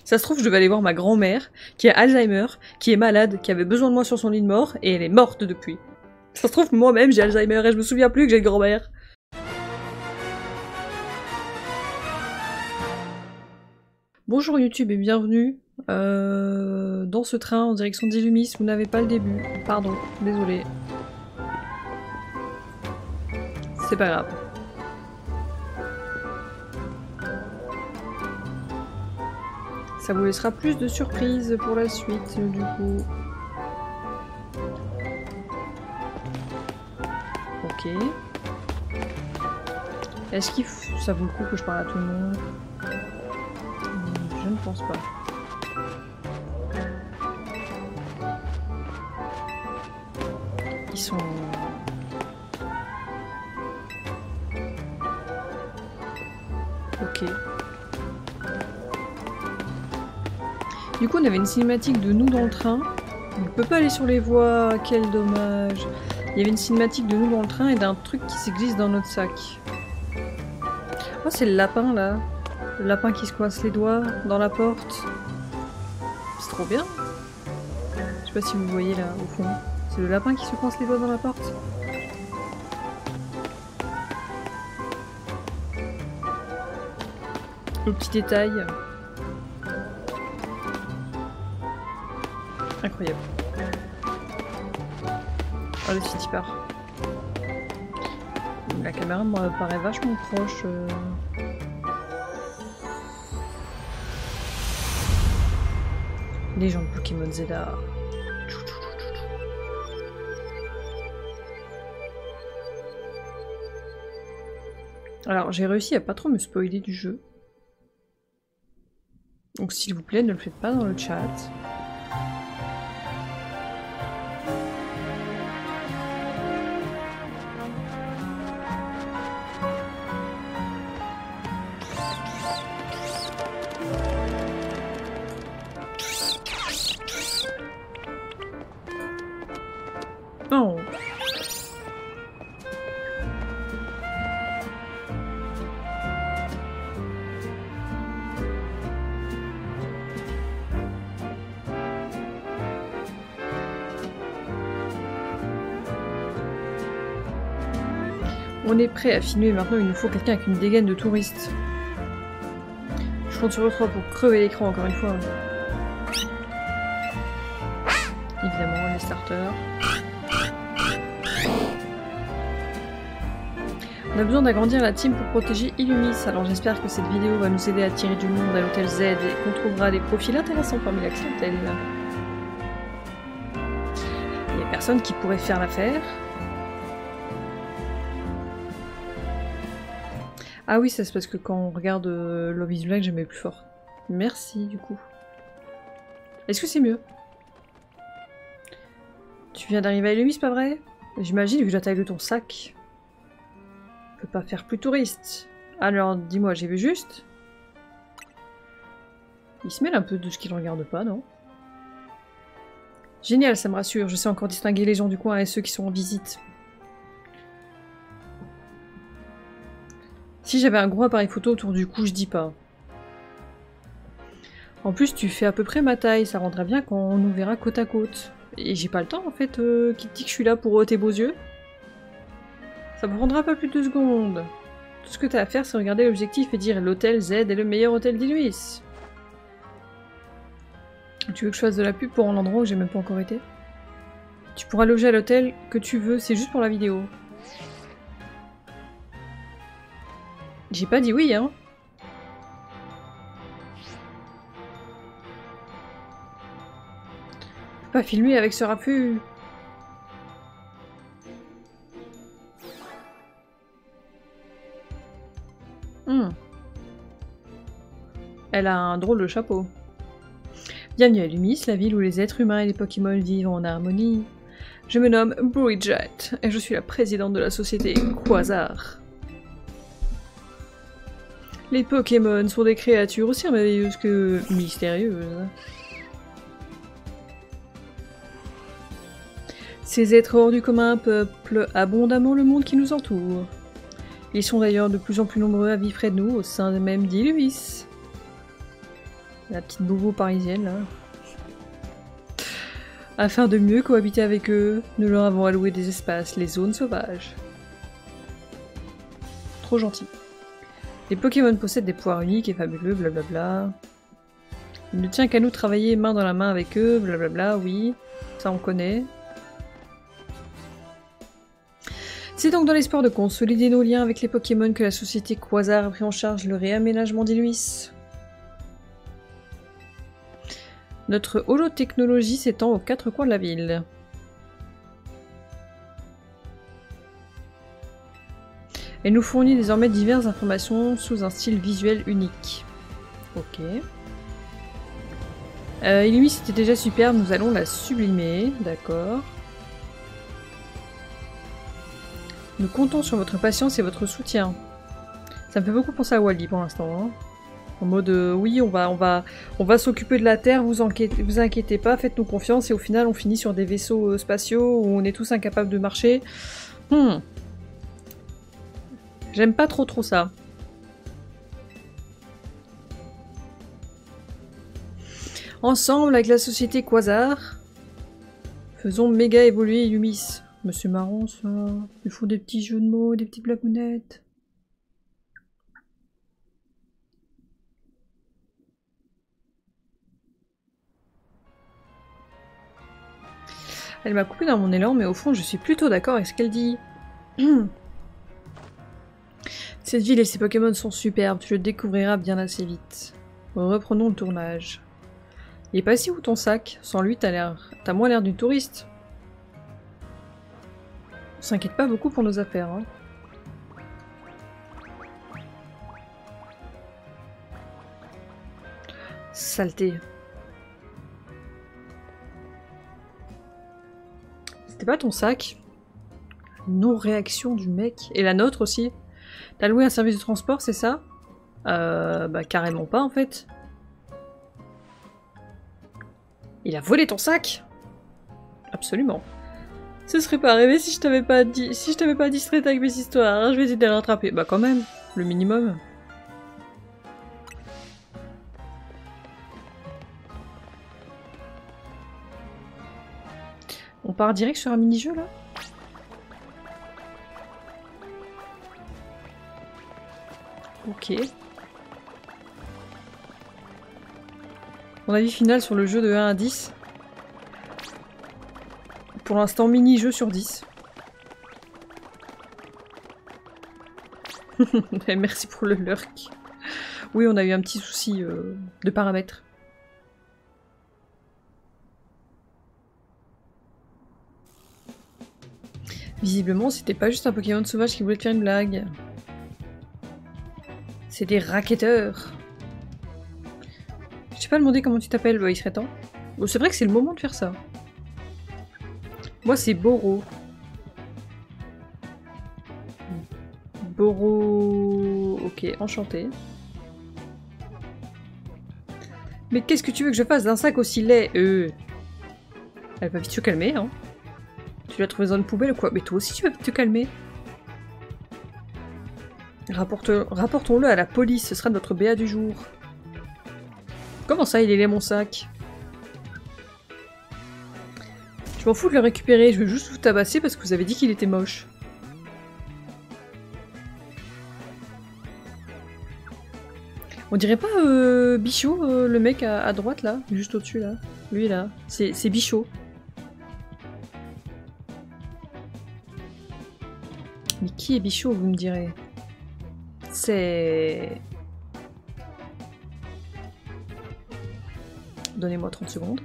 Ça se trouve, je devais aller voir ma grand-mère, qui a Alzheimer, qui est malade, qui avait besoin de moi sur son lit de mort, et elle est morte depuis. Ça se trouve, moi-même, j'ai Alzheimer et je me souviens plus que j'ai une grand-mère. Bonjour YouTube et bienvenue dans ce train en direction d'Illumis. Vous n'avez pas le début. Pardon, désolé. C'est pas grave. Ça vous laissera plus de surprises pour la suite, du coup. Ok. Est-ce qu'il ça vaut le coup que je parle à tout le monde? Je ne pense pas. Ils sont... Ok. Du coup, on avait une cinématique de nous dans le train. On ne peut pas aller sur les voies, quel dommage. Il y avait une cinématique de nous dans le train et d'un truc qui se glisse dans notre sac. Oh, c'est le lapin, là. Le lapin qui se coince les doigts dans la porte. C'est trop bien. Je sais pas si vous voyez, là, au fond. C'est le lapin qui se coince les doigts dans la porte. Le petit détail. Incroyable. Oh, le site part. La caméra me paraît vachement proche. Les gens de Pokémon Zelda. Alors, j'ai réussi à pas trop me spoiler du jeu. Donc s'il vous plaît, ne le faites pas dans le chat. Oh. On est prêt à filmer maintenant, il nous faut quelqu'un avec une dégaine de touriste. Je compte sur toi pour crever l'écran encore une fois. Évidemment, les starters. On a besoin d'agrandir la team pour protéger Illumis, alors j'espère que cette vidéo va nous aider à tirer du monde à l'hôtel Z et qu'on trouvera des profils intéressants parmi la clientèle. Il y a personne qui pourrait faire l'affaire. Ah oui, ça c'est parce que quand on regarde Love is Blind, j'aimais plus fort. Merci du coup. Est-ce que c'est mieux? Tu viens d'arriver à Illumis, pas vrai? J'imagine vu la taille de ton sac. On peut pas faire plus touriste. Alors, dis-moi, j'ai vu juste? Il se mêle un peu de ce qu'il regarde pas, non? Génial, ça me rassure. Je sais encore distinguer les gens du coin et ceux qui sont en visite. Si j'avais un gros appareil photo autour du cou, je dis pas. En plus, tu fais à peu près ma taille. Ça rendrait bien quand on nous verra côte à côte. Et j'ai pas le temps, en fait, qui te dit que je suis là pour tes beaux yeux. Ça me prendra pas plus de 2 secondes. Tout ce que t'as à faire, c'est regarder l'objectif et dire l'hôtel Z est le meilleur hôtel d'Illumis. Tu veux que je fasse de la pub pour un endroit où j'ai même pas encore été? Tu pourras loger à l'hôtel que tu veux, c'est juste pour la vidéo. J'ai pas dit oui, hein. Je peux pas filmer avec ce raffut. Elle a un drôle de chapeau. Bienvenue à Illumis, la ville où les êtres humains et les Pokémon vivent en harmonie. Je me nomme Bridget et je suis la présidente de la société Quasar. Les Pokémon sont des créatures aussi merveilleuses que mystérieuses. Ces êtres hors du commun peuplent abondamment le monde qui nous entoure. Ils sont d'ailleurs de plus en plus nombreux à vivre près de nous, au sein même d'Illumis. La petite bobo parisienne, là. Afin de mieux cohabiter avec eux, nous leur avons alloué des espaces, les zones sauvages. Trop gentil. Les Pokémon possèdent des pouvoirs uniques et fabuleux, blablabla. Il ne tient qu'à nous travailler main dans la main avec eux, blablabla, oui. Ça on connaît. C'est donc dans l'espoir de consolider nos liens avec les Pokémon que la société Quasar a pris en charge le réaménagement d'Illuis. Notre holotechnologie s'étend aux 4 coins de la ville. Elle nous fournit désormais diverses informations sous un style visuel unique. Ok. Illumis était déjà superbe, nous allons la sublimer, d'accord. Nous comptons sur votre patience et votre soutien. Ça me fait beaucoup penser à Wally pour l'instant. Hein. En mode, oui, on va s'occuper de la Terre, vous inquiétez pas, faites-nous confiance, et au final on finit sur des vaisseaux spatiaux où on est tous incapables de marcher. J'aime pas trop ça. Ensemble, avec la société Quasar, faisons méga évoluer Illumis. Mais c'est marrant ça. Ils font des petits jeux de mots, des petites blagounettes. Elle m'a coupé dans mon élan, mais au fond, je suis plutôt d'accord avec ce qu'elle dit. Cette ville et ses Pokémon sont superbes, tu le découvriras bien assez vite. Reprenons le tournage. Il est pas si où ton sac? Sans lui, t'as moins l'air d'une touriste. On s'inquiète pas beaucoup pour nos affaires, hein. Saleté. C'était pas ton sac? Non-réaction du mec. Et la nôtre aussi. T'as loué un service de transport, c'est ça? Bah carrément pas en fait. Il a volé ton sac? Absolument. Ce serait pas arrivé si je t'avais pas distraite avec mes histoires. Hein, je vais essayer de le rattraper. Bah quand même, le minimum. On part direct sur un mini-jeu là? Ok. Mon avis final sur le jeu de 1 à 10. Pour l'instant, mini-jeu sur 10. Merci pour le lurk. Oui, on a eu un petit souci de paramètres. Visiblement, c'était pas juste un Pokémon sauvage qui voulait te faire une blague. C'est des racketteurs. Je t'ai pas demandé comment tu t'appelles, bah, il serait temps. Bon, c'est vrai que c'est le moment de faire ça. Moi, c'est Boro. Boro... Ok, enchanté. Mais qu'est-ce que tu veux que je fasse d'un sac aussi laid? Elle va vite se calmer, hein. Tu l'as trouvé dans une poubelle ou quoi? Mais toi aussi, tu vas vite te calmer. Rapportons-le à la police, ce sera notre BA du jour. Comment ça, il est laid mon sac? Je m'en fous de le récupérer, je veux juste vous tabasser parce que vous avez dit qu'il était moche. On dirait pas Bichot, le mec à droite là, juste au-dessus là. Lui là, c'est Bichot. Mais qui est Bichot, vous me direz? C'est... Donnez-moi 30 secondes.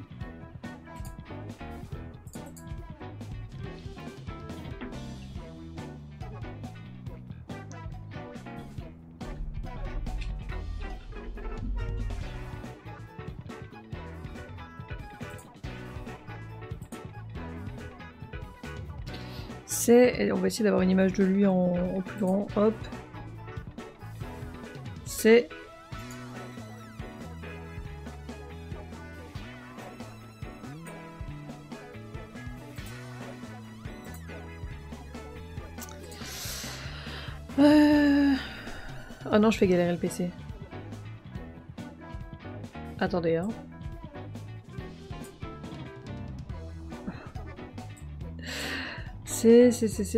On va essayer d'avoir une image de lui en plus grand. Hop. C'est... Ah non, je fais galérer le PC. Attendez, hein.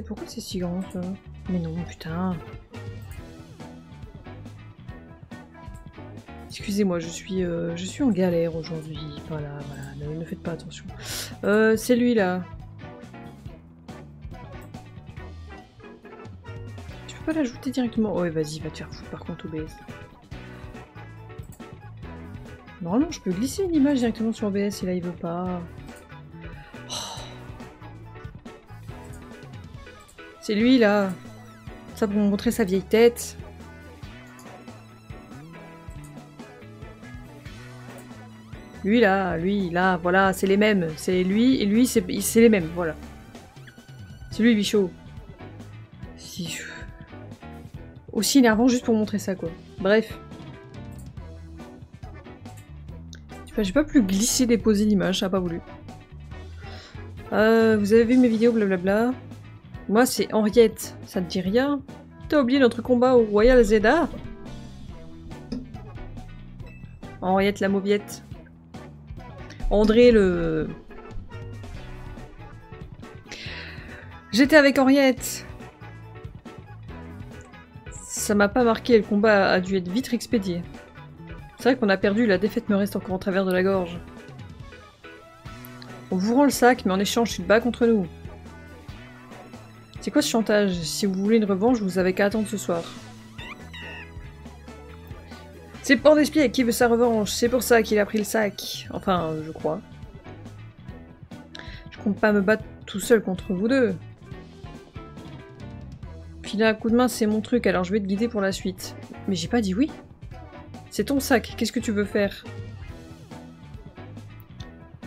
Pourquoi c'est si grand, ça? Mais non, putain. Excusez-moi, je suis en galère aujourd'hui. Voilà, ne faites pas attention. C'est lui, là. Tu peux pas l'ajouter directement? Ouais, vas-y, va te faire foutre par contre, OBS. Normalement, je peux glisser une image directement sur OBS, et là, il veut pas. Oh. C'est lui, là. Ça pour me montrer sa vieille tête. Lui là, voilà, c'est les mêmes. C'est lui et lui, c'est les mêmes, voilà. C'est lui, Bichot. Si... Aussi énervant juste pour montrer ça, quoi. Bref. J'ai pas pu glisser, déposer l'image, ça a pas voulu. Vous avez vu mes vidéos, blablabla. Moi, c'est Henriette. Ça te dit rien? T'as oublié notre combat au Royal Zeda? Henriette la mauviette. André le... J'étais avec Henriette. Ça m'a pas marqué, le combat a dû être vite expédié. C'est vrai qu'on a perdu, la défaite me reste encore en travers de la gorge. On vous rend le sac, mais en échange, tu te bats contre nous. C'est quoi ce chantage? Si vous voulez une revanche, vous avez qu'à attendre ce soir. C'est Pandespiègle qui veut sa revanche, c'est pour ça qu'il a pris le sac. Enfin, je crois. Je compte pas me battre tout seul contre vous deux. Filer un coup de main, c'est mon truc, alors je vais te guider pour la suite. Mais j'ai pas dit oui. C'est ton sac, qu'est-ce que tu veux faire?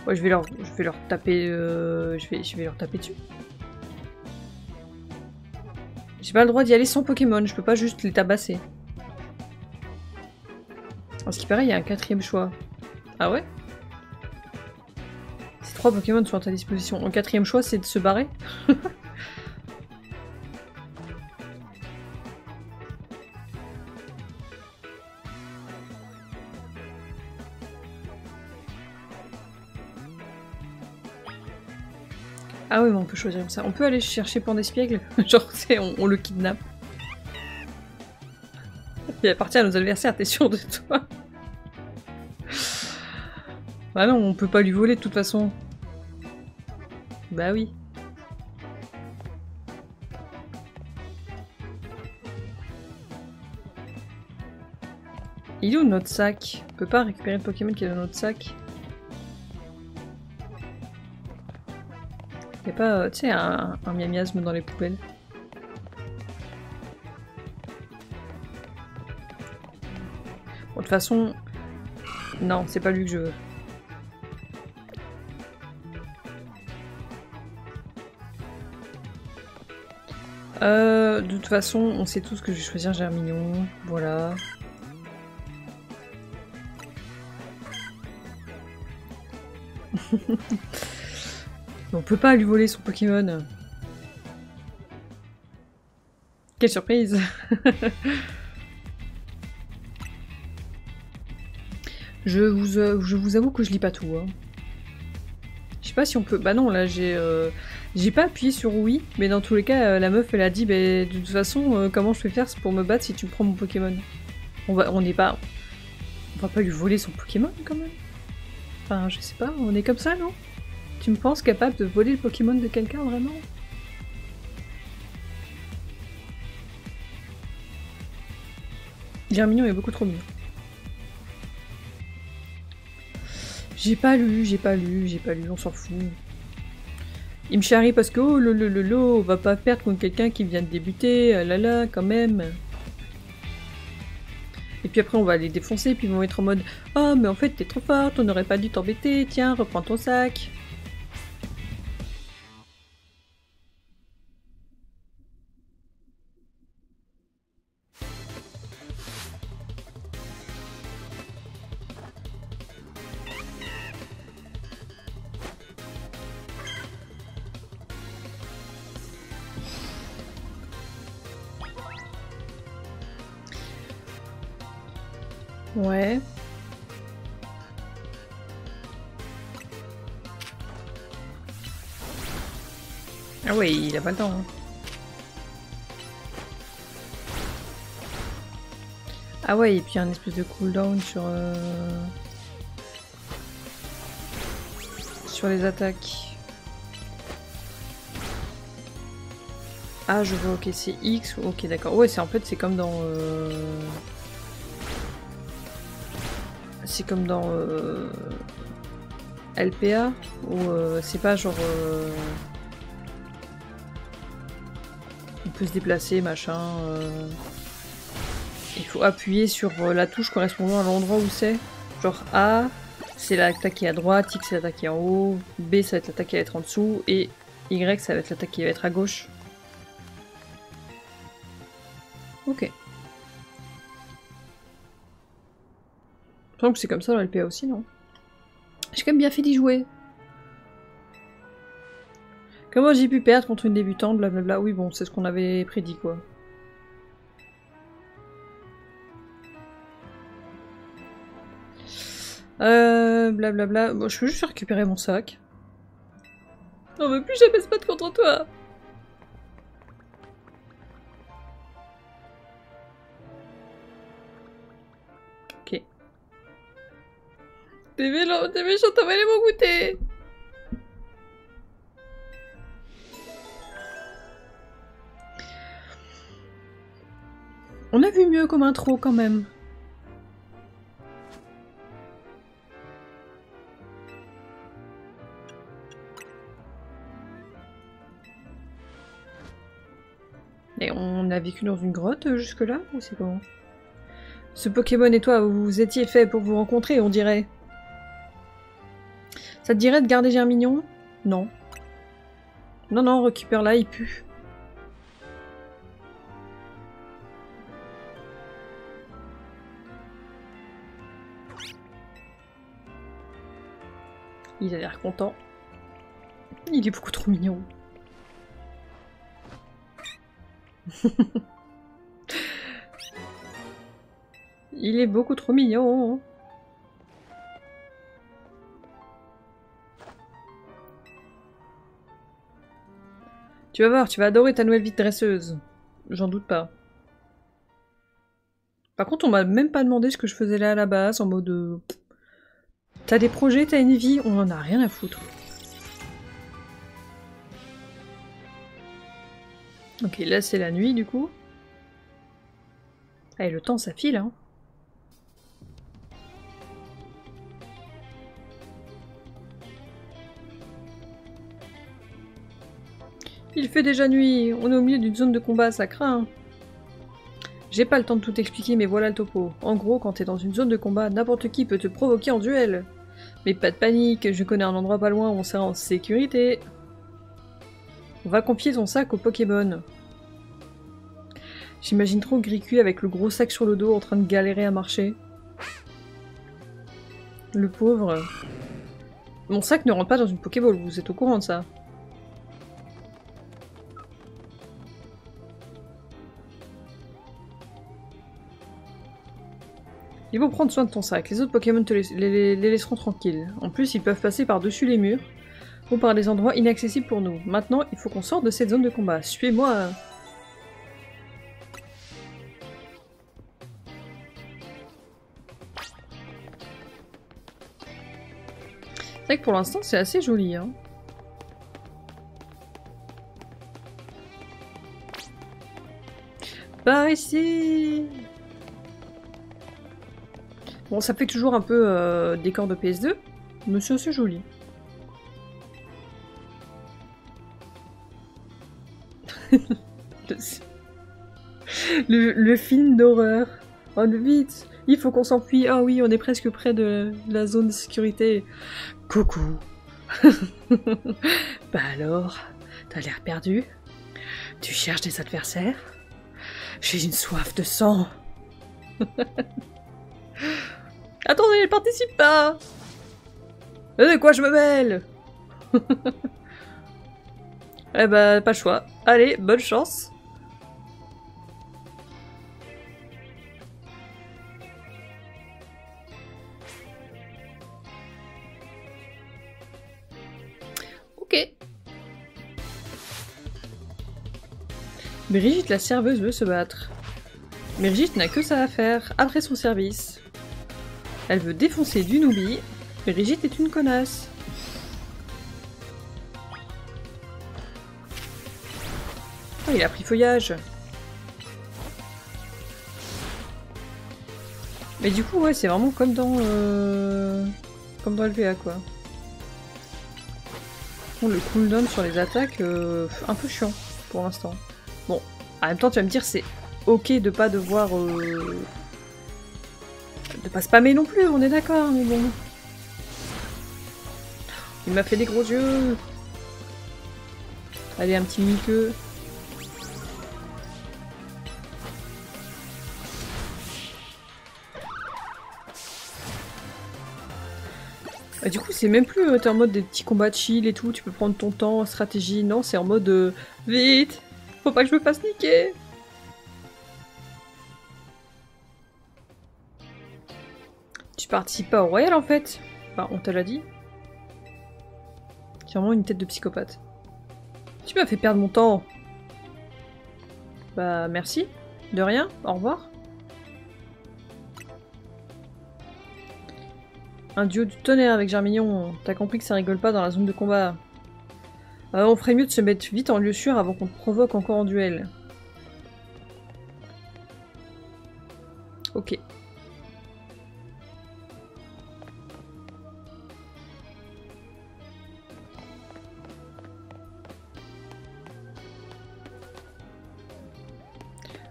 Ouais, je vais leur taper... je vais leur taper dessus. J'ai pas le droit d'y aller sans Pokémon, je peux pas juste les tabasser. À ce qui paraît, il y a un quatrième choix. Ah ouais? Ces 3 Pokémon sont à ta disposition. Le quatrième choix, c'est de se barrer? Ah oui, mais on peut choisir comme ça. On peut aller chercher Pandespiègle. Genre, on le kidnappe. Il appartient à nos adversaires, t'es sûr de toi? Bah non, on peut pas lui voler de toute façon. Bah oui. Il est où notre sac? On peut pas récupérer le Pokémon qui est dans notre sac? Y'a pas, tu sais, un miasme dans les poubelles? Bon, de toute façon... Non, c'est pas lui que je veux. De toute façon, on sait tous que je vais choisir Germignon. Voilà. On peut pas lui voler son Pokémon. Quelle surprise. Je vous avoue que je lis pas tout. Hein. Je sais pas si on peut... Bah non, là j'ai pas appuyé sur oui, mais dans tous les cas, la meuf elle a dit bah, de toute façon, comment je peux faire pour me battre si tu me prends mon Pokémon? On va pas lui voler son Pokémon quand même. Enfin, je sais pas, on est comme ça, non? Tu me penses capable de voler le Pokémon de quelqu'un, vraiment? Germignon est beaucoup trop mignon. J'ai pas lu, on s'en fout. Il me charrie parce que oh on va pas perdre contre quelqu'un qui vient de débuter, ah là là, quand même. Et puis après on va les défoncer, puis ils vont être en mode oh mais en fait t'es trop forte, on n'aurait pas dû t'embêter, tiens, reprends ton sac. Ouais. Ah ouais, il a pas le temps. Hein. Ah ouais, et puis il y a un espèce de cooldown sur les attaques. Ah, je vois, ok, c'est X. Ok, d'accord. Ouais, c'est en fait, c'est comme dans... C'est comme dans... LPA, où c'est pas genre... On peut se déplacer, machin... Il faut appuyer sur la touche correspondant à l'endroit où c'est. Genre A, c'est l'attaque qui est à droite, X c'est l'attaque qui est en haut, B ça va être l'attaque qui va être en dessous, et Y ça va être l'attaque qui va être à gauche. Ok. Je pense que c'est comme ça dans LPA aussi, non? J'ai quand même bien fait d'y jouer. Comment j'ai pu perdre contre une débutante, blablabla. Oui bon, c'est ce qu'on avait prédit quoi. Blablabla. Bon, je peux juste récupérer mon sac. On veut plus jamais se battre contre toi. Ok. T'es méchant, t'as volé mon goûter. On a vu mieux comme intro quand même. Et on a vécu dans une grotte jusque-là, ou c'est comment? Ce Pokémon et toi, vous étiez faits pour vous rencontrer, on dirait. Ça te dirait de garder Germignon? Non. Non, non, récupère-la, il pue. Il a l'air content. Il est beaucoup trop mignon. Il est beaucoup trop mignon. Tu vas voir, tu vas adorer ta nouvelle vie de dresseuse. J'en doute pas. Par contre, on m'a même pas demandé ce que je faisais là à la base, en mode... T'as des projets, t'as une vie, on en a rien à foutre. Ok, là c'est la nuit du coup. Ah, et le temps ça file, hein. Il fait déjà nuit, on est au milieu d'une zone de combat, ça craint. J'ai pas le temps de tout expliquer, mais voilà le topo. En gros, quand t'es dans une zone de combat, n'importe qui peut te provoquer en duel. Mais pas de panique, je connais un endroit pas loin où on sera en sécurité. On va confier ton sac au Pokémon. J'imagine trop Gricule avec le gros sac sur le dos en train de galérer à marcher. Le pauvre. Mon sac ne rentre pas dans une Pokéball, vous êtes au courant de ça? Il faut prendre soin de ton sac, les autres Pokémon te les laisseront tranquilles. En plus, ils peuvent passer par-dessus les murs, ou par des endroits inaccessibles pour nous. Maintenant, il faut qu'on sorte de cette zone de combat. Suivez-moi! C'est vrai que pour l'instant, c'est assez joli, hein. Par ici! Bon, ça fait toujours un peu décor de PS2, mais c'est assez joli. le film d'horreur. Oh, vite! Il faut qu'on s'enfuit. Ah oui, on est presque près de la zone de sécurité. Coucou! Bah alors, t'as l'air perdu? Tu cherches des adversaires? J'ai une soif de sang! Attendez, elle participe pas! De quoi je me mêle? Eh bah, pas le choix. Allez, bonne chance! Ok. Brigitte, la serveuse, veut se battre. Brigitte n'a que ça à faire après son service. Elle veut défoncer du Noobi. Brigitte est une connasse. Oh, il a pris feuillage. Mais du coup, ouais, c'est vraiment comme dans LVA, quoi. Bon, le cooldown sur les attaques, un peu chiant, pour l'instant. Bon, en même temps, tu vas me dire, c'est ok de pas devoir... de pas spammer non plus, on est d'accord, mais bon... Il m'a fait des gros yeux. Allez, un petit mi-queue. Et du coup, c'est même plus t'es en mode des petits combats de chill et tout, tu peux prendre ton temps, stratégie. Non, c'est en mode vite, faut pas que je me fasse niquer. Tu participes pas au royal en fait. Enfin, on te l'a dit. C'est vraiment une tête de psychopathe. Tu m'as fait perdre mon temps. Bah merci. De rien, au revoir. Un duo du tonnerre avec Germignon. T'as compris que ça rigole pas dans la zone de combat. On ferait mieux de se mettre vite en lieu sûr avant qu'on te provoque encore en duel. Ok.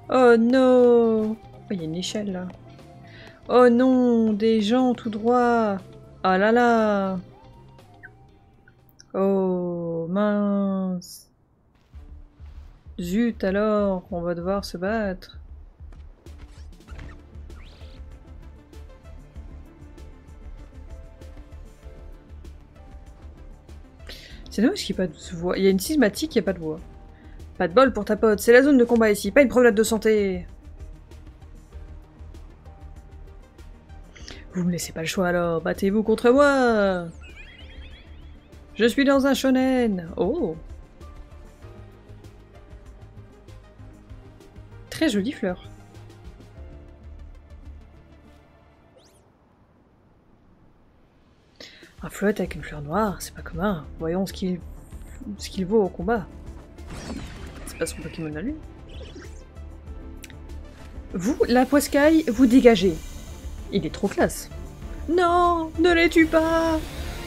Oh non! Oh, il y a une échelle là. Oh non! Des gens tout droit! Ah là là! Oh mince! Zut alors! On va devoir se battre. C'est dommage qu'il n'y ait pas de voix. Il y a une cinématique, il n'y a pas de voix. Pas de bol pour ta pote, c'est la zone de combat ici, pas une promenade de santé. Vous me laissez pas le choix alors, battez-vous contre moi. Je suis dans un shonen. Oh. Très jolie fleur. Un flotte avec une fleur noire, c'est pas commun. Voyons ce qu'il vaut au combat. C'est pas son Pokémon à lui. Vous, la poiscaille, vous dégagez. Il est trop classe. Non, ne les tue pas.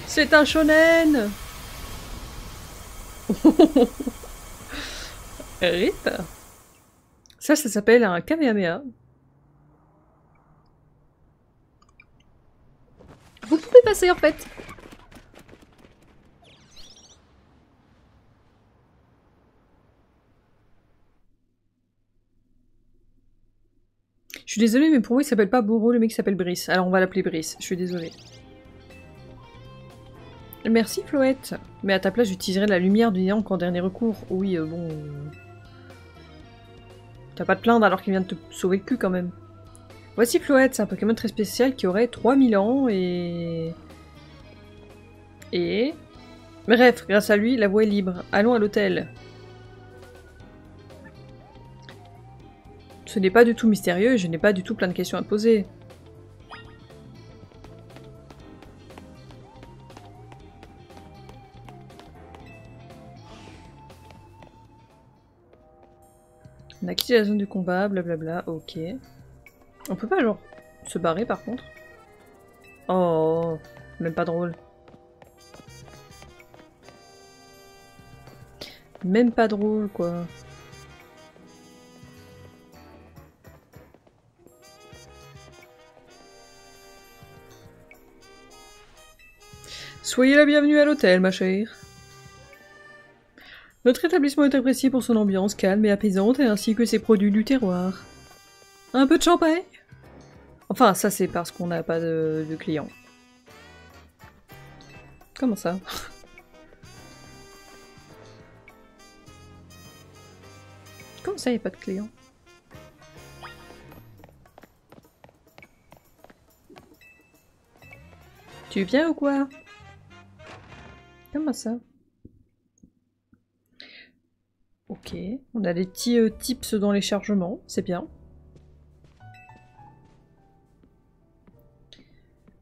C'est un shonen. Rip. Ça s'appelle un Kamehameha. Vous pouvez passer en fait. Je suis désolée, mais pour moi il s'appelle pas Bourreau, le mec s'appelle Brice. Alors on va l'appeler Brice, je suis désolée. Merci Floette. Mais à ta place j'utiliserai la lumière du néant qu'en dernier recours. Oui, bon... T'as pas de plaindre alors qu'il vient de te sauver le cul quand même. Voici Floette, c'est un Pokémon très spécial qui aurait 3000 ans et... Bref, grâce à lui, la voie est libre. Allons à l'hôtel. Ce n'est pas du tout mystérieux et je n'ai pas du tout plein de questions à te poser. On a quitté la zone de combat, blablabla, ok. On peut pas genre se barrer par contre? Oh, même pas drôle. Même pas drôle quoi. Soyez la bienvenue à l'hôtel, ma chère. Notre établissement est apprécié pour son ambiance calme et apaisante, ainsi que ses produits du terroir. Un peu de champagne? Enfin, ça c'est parce qu'on n'a pas de clients. Comment ça? Comment ça, il n'y a pas de clients? Tu viens ou quoi? Comment ça? Ok, on a des petits tips dans les chargements, c'est bien.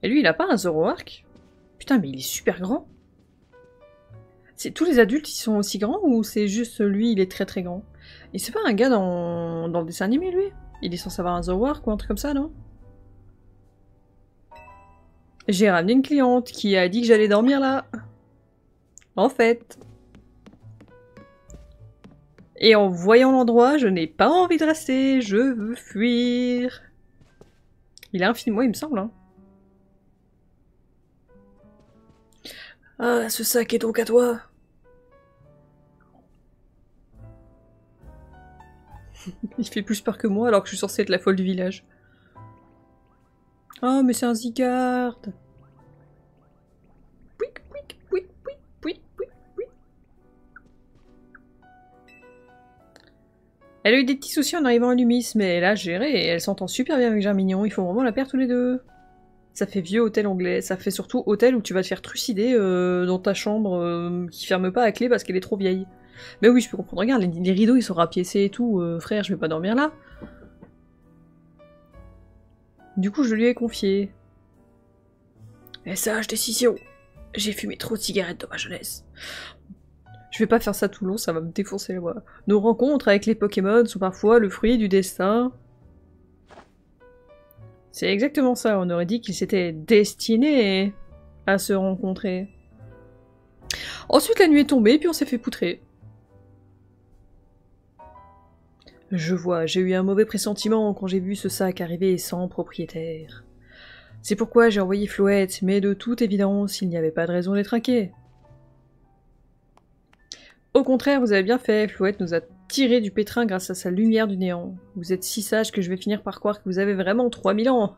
Et lui, il a pas un Zoroark? Putain, mais il est super grand. Tous les adultes, ils sont aussi grands ou c'est juste lui, il est très très grand? Et c'est pas un gars dans le dessin animé, lui? Il est censé avoir un Zoroark ou un truc comme ça, non? J'ai ramené une cliente qui a dit que j'allais dormir là. En fait. Et en voyant l'endroit, je n'ai pas envie de rester, je veux fuir. Il a un film, moi, il me semble, hein. Ah, ce sac est donc à toi. Il fait plus peur que moi alors que je suis censée être la folle du village. Oh, mais c'est un Zygarde. Pouic, pouic, pouic, pouic, pouic, pouic, pouic. Elle a eu des petits soucis en arrivant à Lumis, mais elle a géré et elle s'entend super bien avec Germignon. Ils font vraiment la paire tous les deux. Ça fait vieux hôtel anglais. Ça fait surtout hôtel où tu vas te faire trucider dans ta chambre qui ferme pas à clé parce qu'elle est trop vieille. Mais oui, je peux comprendre. Regarde, les rideaux ils sont rapiécés et tout. Frère, je vais pas dormir là. Du coup, je lui ai confié. Et sage décision. J'ai fumé trop de cigarettes dans ma jeunesse. Je vais pas faire ça tout long, ça va me défoncer les voix. Nos rencontres avec les Pokémon sont parfois le fruit du destin. C'est exactement ça, on aurait dit qu'ils s'étaient destinés à se rencontrer. Ensuite, la nuit est tombée, puis on s'est fait poutrer. Je vois, j'ai eu un mauvais pressentiment quand j'ai vu ce sac arriver sans propriétaire. C'est pourquoi j'ai envoyé Floette, mais de toute évidence, il n'y avait pas de raison d'être inquiet. Au contraire, vous avez bien fait, Floette nous a tiré du pétrin grâce à sa lumière du néant. Vous êtes si sage que je vais finir par croire que vous avez vraiment 3000 ans.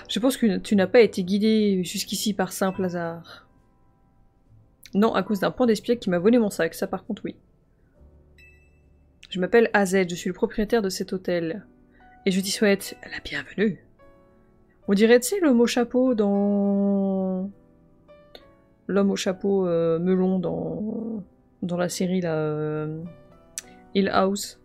Je pense que tu n'as pas été guidé jusqu'ici par simple hasard. Non, à cause d'un point d'espiègle qui m'a volé mon sac, ça par contre oui. Je m'appelle AZ, je suis le propriétaire de cet hôtel. Et je t'y souhaite la bienvenue. On dirait, tu sais, l'homme au chapeau dans... L'homme au chapeau melon dans la série, là... Hill House.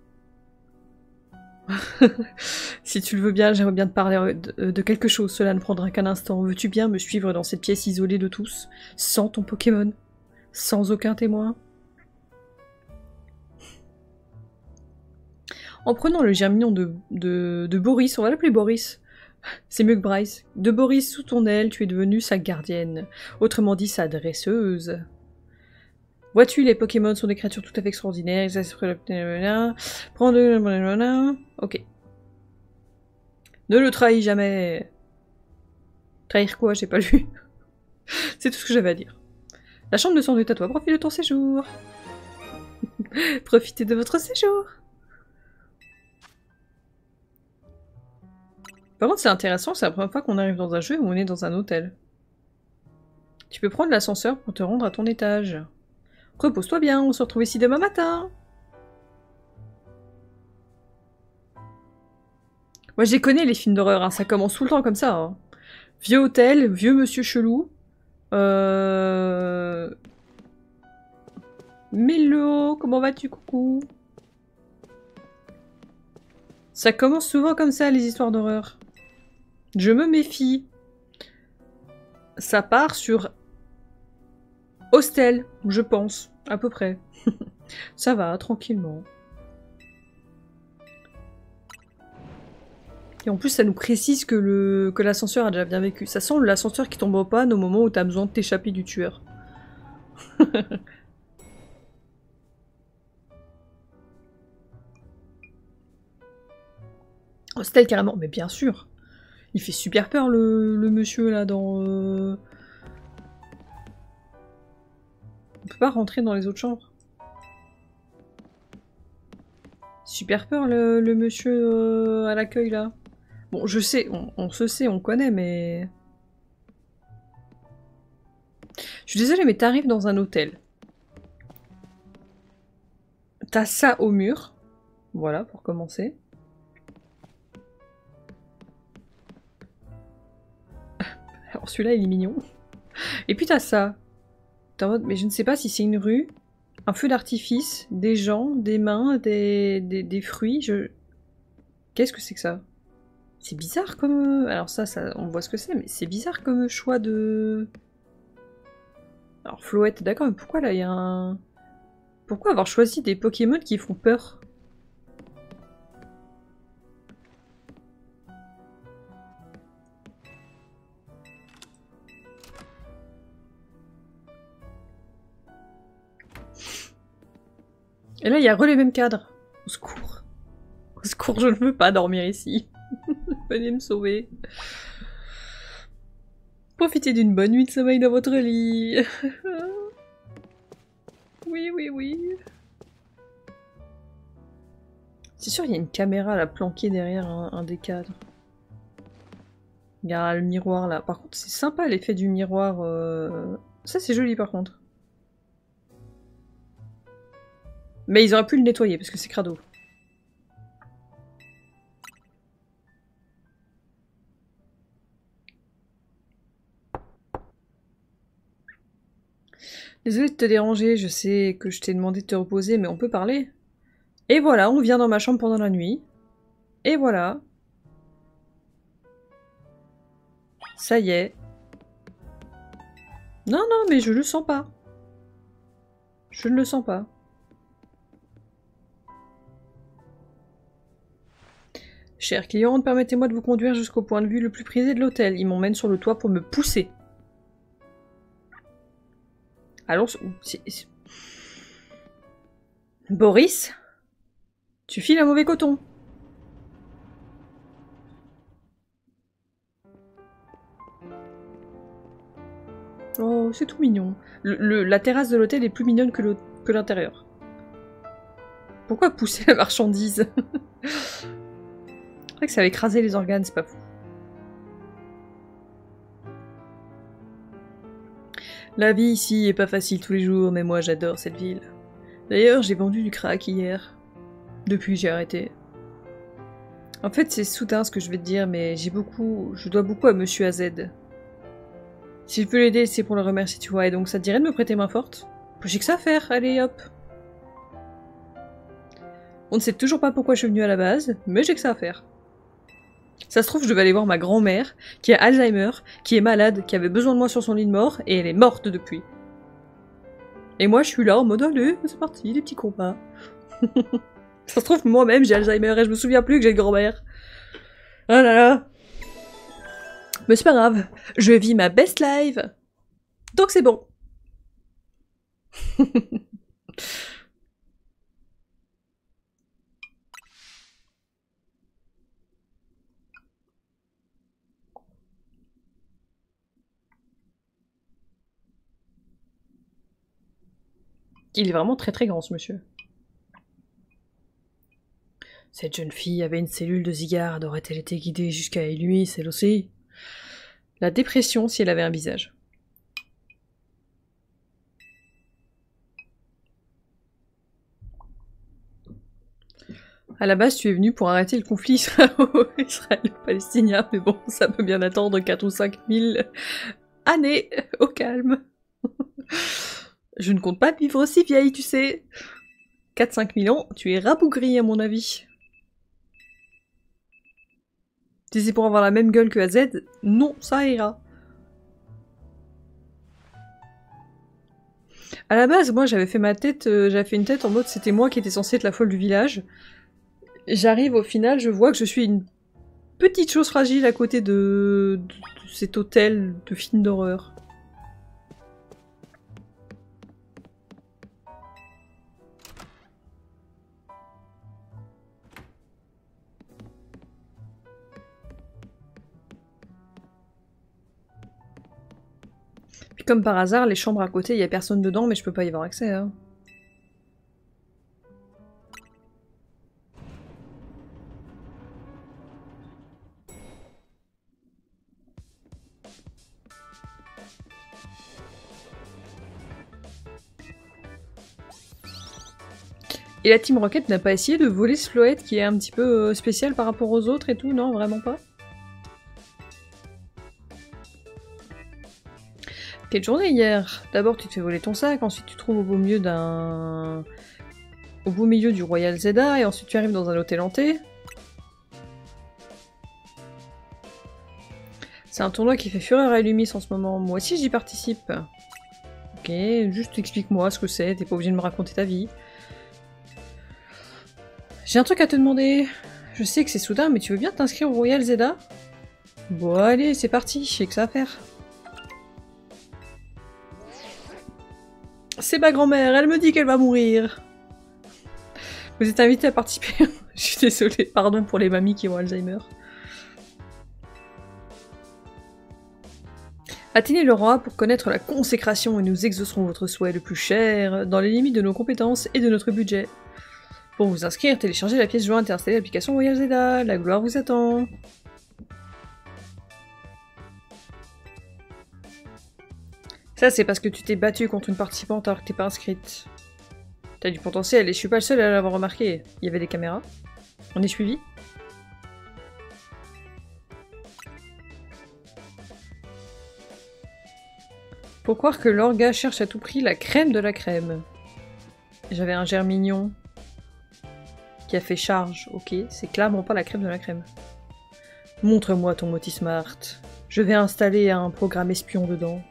Si tu le veux bien, j'aimerais bien te parler de quelque chose. Cela ne prendra qu'un instant. Veux-tu bien me suivre dans cette pièce isolée de tous, sans ton Pokémon, sans aucun témoin? En prenant le germignon de Boris, on va l'appeler Boris. C'est mieux que Bryce. De Boris sous ton aile, tu es devenue sa gardienne. Autrement dit, sa dresseuse. Vois-tu, les Pokémon sont des créatures tout à fait extraordinaires. Prends de... Ok. Ne le trahis jamais. Trahir quoi? J'ai pas lu. C'est tout ce que j'avais à dire. La chambre de sang est à toi. Profite de ton séjour. Profitez de votre séjour. Par contre, c'est intéressant, c'est la première fois qu'on arrive dans un jeu où on est dans un hôtel. Tu peux prendre l'ascenseur pour te rendre à ton étage. Repose-toi bien, on se retrouve ici demain matin. Moi, je les connais, les films d'horreur, hein. Ça commence tout le temps comme ça. Hein. Vieux hôtel, vieux monsieur chelou. Mélo, comment vas-tu, coucou? Ça commence souvent comme ça, les histoires d'horreur. Je me méfie. Ça part sur hostel, je pense, à peu près. Ça va, tranquillement. Et en plus, ça nous précise que l'ascenseur a déjà bien vécu. Ça sent l'ascenseur qui tombe en panne au moment où t'as besoin de t'échapper du tueur. Hostel carrément, mais bien sûr. Il fait super peur le monsieur là dans... On peut pas rentrer dans les autres chambres. Super peur le monsieur à l'accueil là. Bon, je sais, on se sait, on connaît, mais... Je suis désolée, mais t'arrives dans un hôtel. T'as ça au mur. Voilà, pour commencer. Alors celui-là, il est mignon. Et puis t'as ça. j'étais en mode, mais je ne sais pas si c'est une rue, un feu d'artifice, des gens, des mains, des fruits, Qu'est-ce que c'est que ça? C'est bizarre comme... Alors ça, on voit ce que c'est, mais c'est bizarre comme choix de... Alors Floette, d'accord, mais pourquoi là il y a un... Pourquoi avoir choisi des Pokémon qui font peur? Et là, il y a les mêmes cadres. Au secours. Au secours, je ne veux pas dormir ici. Venez me sauver. Profitez d'une bonne nuit de sommeil dans votre lit. Oui, oui, oui. C'est sûr, il y a une caméra là planquée derrière un des cadres. Il y a le miroir là. Par contre, c'est sympa l'effet du miroir. Ça, c'est joli par contre. Mais ils auraient pu le nettoyer parce que c'est crado. Désolée de te déranger, je sais que je t'ai demandé de te reposer, mais on peut parler. Et voilà, on vient dans ma chambre pendant la nuit. Et voilà. Ça y est. Non, non, mais je le sens pas. Je ne le sens pas. Chère cliente, permettez-moi de vous conduire jusqu'au point de vue le plus prisé de l'hôtel. Ils m'emmènent sur le toit pour me pousser. Allons... Boris? Tu files un mauvais coton. Oh, c'est tout mignon. La terrasse de l'hôtel est plus mignonne que l'intérieur. Pourquoi pousser la marchandise? C'est vrai que ça va écraser les organes, c'est pas fou. La vie ici est pas facile tous les jours, mais moi j'adore cette ville. D'ailleurs, j'ai vendu du crack hier. Depuis, j'ai arrêté. En fait, c'est soudain ce que je vais te dire, mais je dois beaucoup à Monsieur AZ. Si je peux l'aider, c'est pour le remercier, tu vois, et donc ça te dirait de me prêter main forte? J'ai que ça à faire, allez hop. On ne sait toujours pas pourquoi je suis venue à la base, mais j'ai que ça à faire. Ça se trouve, je devais aller voir ma grand-mère, qui a Alzheimer, qui est malade, qui avait besoin de moi sur son lit de mort, et elle est morte depuis. Et moi, je suis là en mode, allez, c'est parti, des petits combats. Ça se trouve, moi-même, j'ai Alzheimer, et je me souviens plus que j'ai une grand-mère. Oh là là. Mais c'est pas grave, je vis ma best life. Donc c'est bon. Il est vraiment très très grand, ce monsieur. Cette jeune fille avait une cellule de Zygarde, aurait-elle été guidée jusqu'à lui, celle aussi? La dépression si elle avait un visage. À la base, tu es venu pour arrêter le conflit israélo-palestinien, mais bon, ça peut bien attendre 4 ou 5 000 années au calme. Je ne compte pas vivre aussi vieille, tu sais. 4-5 000 ans, tu es rabougri à mon avis. Si c'est pour avoir la même gueule que AZ, non, ça ira. À la base, moi j'avais fait ma tête, j'avais fait une tête en mode c'était moi qui étais censée être la folle du village. J'arrive au final, je vois que je suis une petite chose fragile à côté de cet hôtel de film d'horreur. Puis comme par hasard, les chambres à côté, il y a personne dedans, mais je peux pas y avoir accès. Hein. Et la Team Rocket n'a pas essayé de voler ce Floette qui est un petit peu spécial par rapport aux autres et tout? Non, vraiment pas? Quelle journée hier? D'abord tu te fais voler ton sac, ensuite tu te trouves au beau milieu d'un... au beau milieu du Royal Zelda, et ensuite tu arrives dans un hôtel hanté. C'est un tournoi qui fait fureur à Lumis en ce moment. Moi aussi j'y participe. Ok, juste explique-moi ce que c'est, t'es pas obligé de me raconter ta vie. J'ai un truc à te demander. Je sais que c'est soudain, mais tu veux bien t'inscrire au Royal Zelda? Bon allez, c'est parti, je sais que ça à faire. C'est ma grand-mère, elle me dit qu'elle va mourir. Vous êtes invité à participer. Je suis désolée, pardon pour les mamies qui ont Alzheimer. Atteignez le roi pour connaître la consécration et nous exaucerons votre souhait le plus cher, dans les limites de nos compétences et de notre budget. Pour vous inscrire, téléchargez la pièce jointe et installez l'application Royal Zelda. La gloire vous attend. Ça, c'est parce que tu t'es battue contre une participante alors que t'es pas inscrite. T'as du potentiel et je suis pas le seul à l'avoir remarqué. Il y avait des caméras. On est suivi. Faut croire que l'orga cherche à tout prix la crème de la crème. J'avais un germignon qui a fait charge, ok, c'est clairement pas la crème de la crème. Montre-moi ton Motismart. Je vais installer un programme espion dedans.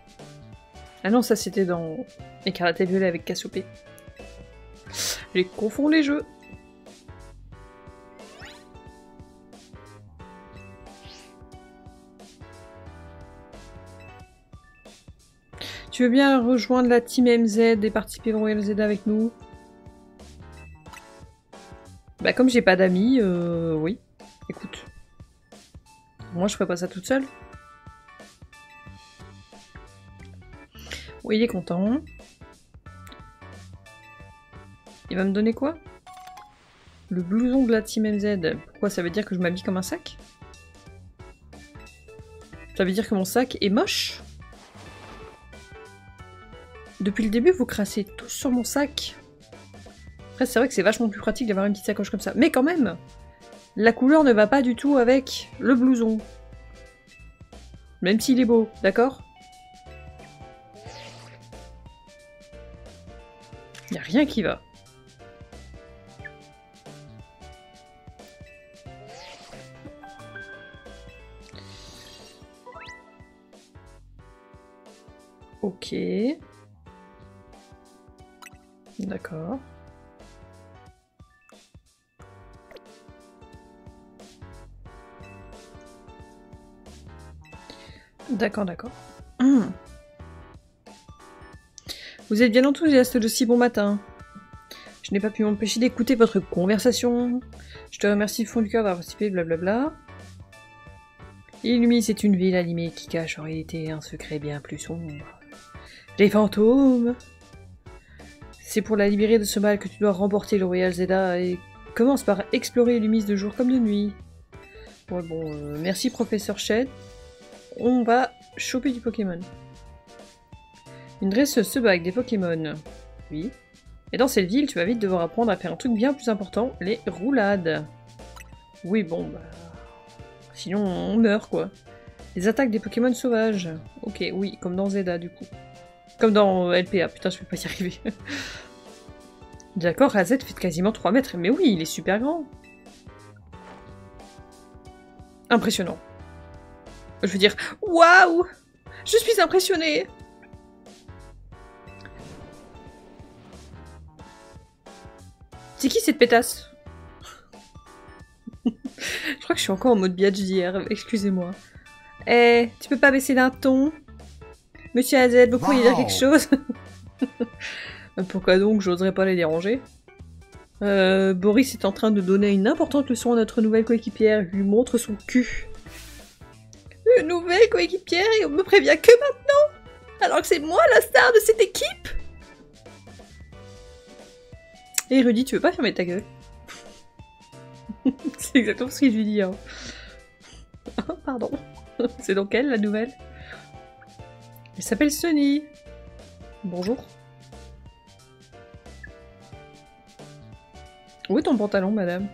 Ah non, ça c'était dans Écarlate et Violet avec Cassiopée. J'ai confonds les jeux. Tu veux bien rejoindre la team MZ et participer au Royal Zelda avec nous? Bah comme j'ai pas d'amis, oui. Écoute. Moi je ferais pas ça toute seule. Oui, il est content. Il va me donner quoi? Le blouson de la team MZ. Pourquoi? Ça veut dire que je m'habille comme un sac? Ça veut dire que mon sac est moche? Depuis le début, vous crassez tous sur mon sac. Après, c'est vrai que c'est vachement plus pratique d'avoir une petite sacoche comme ça. Mais quand même, la couleur ne va pas du tout avec le blouson. Même s'il est beau, d'accord? Y a rien qui va. Ok. D'accord. D'accord, d'accord. Vous êtes bien enthousiaste de si bon matin. Je n'ai pas pu m'empêcher d'écouter votre conversation. Je te remercie du fond du cœur d'avoir participé, blablabla. Illumi, c'est une ville animée qui cache en réalité un secret bien plus sombre. Les fantômes. C'est pour la libérer de ce mal que tu dois remporter le Royal Zelda et commence par explorer Illumis de jour comme de nuit. Ouais bon, merci professeur Shed. On va choper du Pokémon. Une dresseuse se bat avec des Pokémon. Oui. Et dans cette ville, tu vas vite devoir apprendre à faire un truc bien plus important, les roulades. Oui bon, bah... sinon on meurt quoi. Les attaques des Pokémon sauvages. Ok, oui, comme dans Zelda du coup. Comme dans LPA, putain je peux pas y arriver. D'accord, AZ fait quasiment 3 mètres, mais oui, il est super grand. Impressionnant. Je veux dire, waouh! Je suis impressionnée! C'est qui cette pétasse? Je crois que je suis encore en mode biatch d'hier, excusez-moi. Eh, tu peux pas baisser d'un ton? Monsieur AZ, vous pourriez dire quelque chose? Pourquoi donc j'oserais pas les déranger? Boris est en train de donner une importante leçon à notre nouvelle coéquipière, lui montre son cul. Une nouvelle coéquipière et on me prévient que maintenant? Alors que c'est moi la star de cette équipe? Et Rudy, tu veux pas fermer ta gueule? C'est exactement ce qu'il lui dit. Hein. Pardon. C'est donc elle, la nouvelle? Elle s'appelle Sunny. Bonjour. Où est ton pantalon, madame?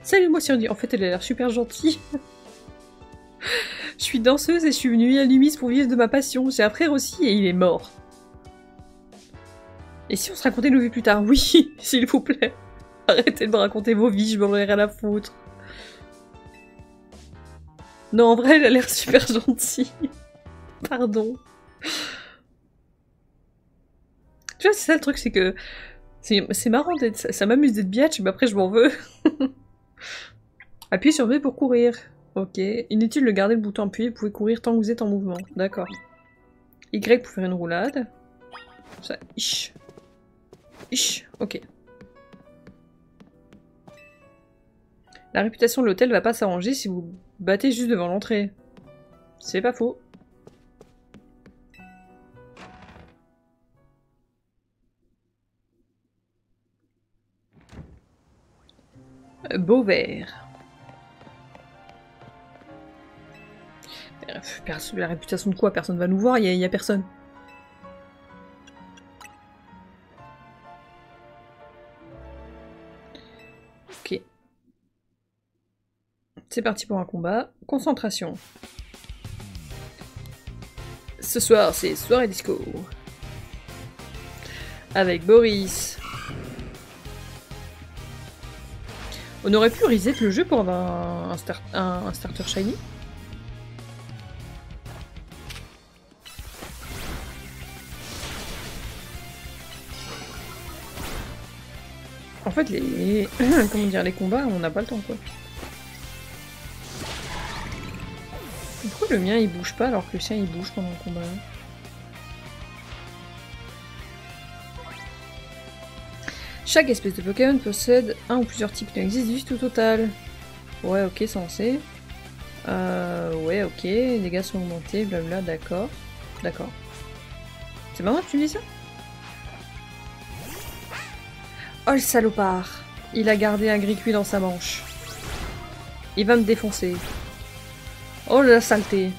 Salut, moi Cindy. En fait, elle a l'air super gentille. Je suis danseuse et je suis venue à Lumis pour vivre de ma passion. J'ai un frère aussi et il est mort. Et si on se racontait nos vies plus tard? Oui, s'il vous plaît. Arrêtez de me raconter vos vies, je m'en ai rien à foutre. Non, en vrai, elle a l'air super gentille. Pardon. Tu vois, c'est ça le truc, c'est que... C'est marrant d'être... Ça m'amuse d'être biatch, mais après je m'en veux. Appuyez sur V pour courir. Ok. Inutile de garder le bouton appuyé, vous pouvez courir tant que vous êtes en mouvement. D'accord. Y pour faire une roulade. Ça, ish. Ish, ok. La réputation de l'hôtel va pas s'arranger si vous battez juste devant l'entrée. C'est pas faux. Beauvert. La réputation de quoi? Personne va nous voir, y a personne. Ok. C'est parti pour un combat. Concentration. Ce soir, c'est soirée disco. Avec Boris. On aurait pu reset le jeu pour avoir un starter shiny. En fait, les... comment dire, les combats, on n'a pas le temps, quoi. Pourquoi le mien, il bouge pas alors que le sien, il bouge pendant le combat? Chaque espèce de Pokémon possède un ou plusieurs types qui n'existent juste au total. Ouais, ok, ça on sait. Ouais, ok, les dégâts sont augmentés, blabla, d'accord. D'accord. C'est marrant que tu dis ça? Oh le salopard! Il a gardé un gris cuit dans sa manche. Il va me défoncer. Oh la saleté!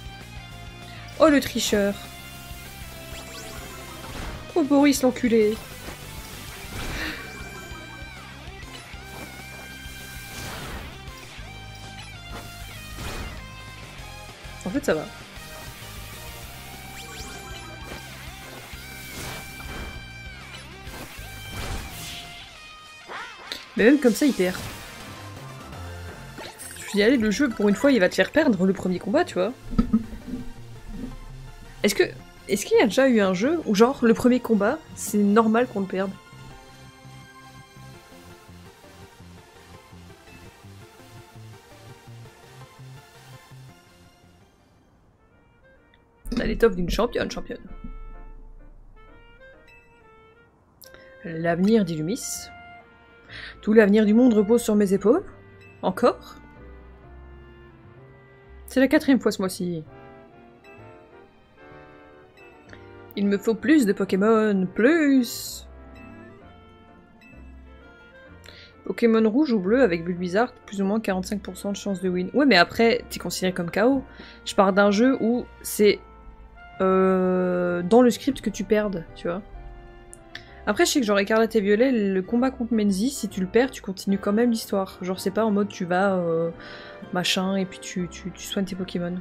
Oh le tricheur! Oh Boris l'enculé! En fait ça va. Mais même comme ça, il perd. Je suis allé, le jeu, pour une fois, il va te faire perdre le premier combat, tu vois. Est-ce qu'il y a déjà eu un jeu où, genre, le premier combat, c'est normal qu'on le perde? On a l'étoffe d'une championne. L'avenir d'Illumis. Tout l'avenir du monde repose sur mes épaules. Encore? C'est la 4e fois ce mois-ci. Il me faut plus de Pokémon, plus! Pokémon rouge ou bleu avec Bulbizarre, plus ou moins 45% de chance de win. Ouais, mais après, t'es considéré comme KO. Je parle d'un jeu où c'est dans le script que tu perdes, tu vois. Après, je sais que genre Écarlate et Violet, le combat contre Menzi, si tu le perds, tu continues quand même l'histoire. Genre, c'est pas en mode tu vas machin et puis tu soignes tes Pokémon.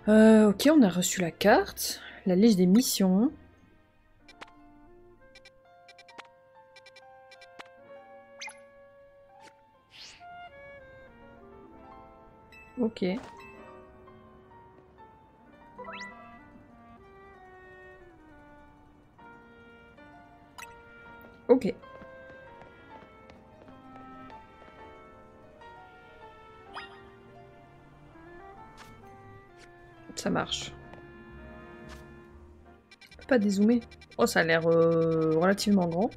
Ok, on a reçu la carte, la liste des missions. Ok. Ok. Ça marche. Je peux pas dézoomer. Oh, ça a l'air relativement grand.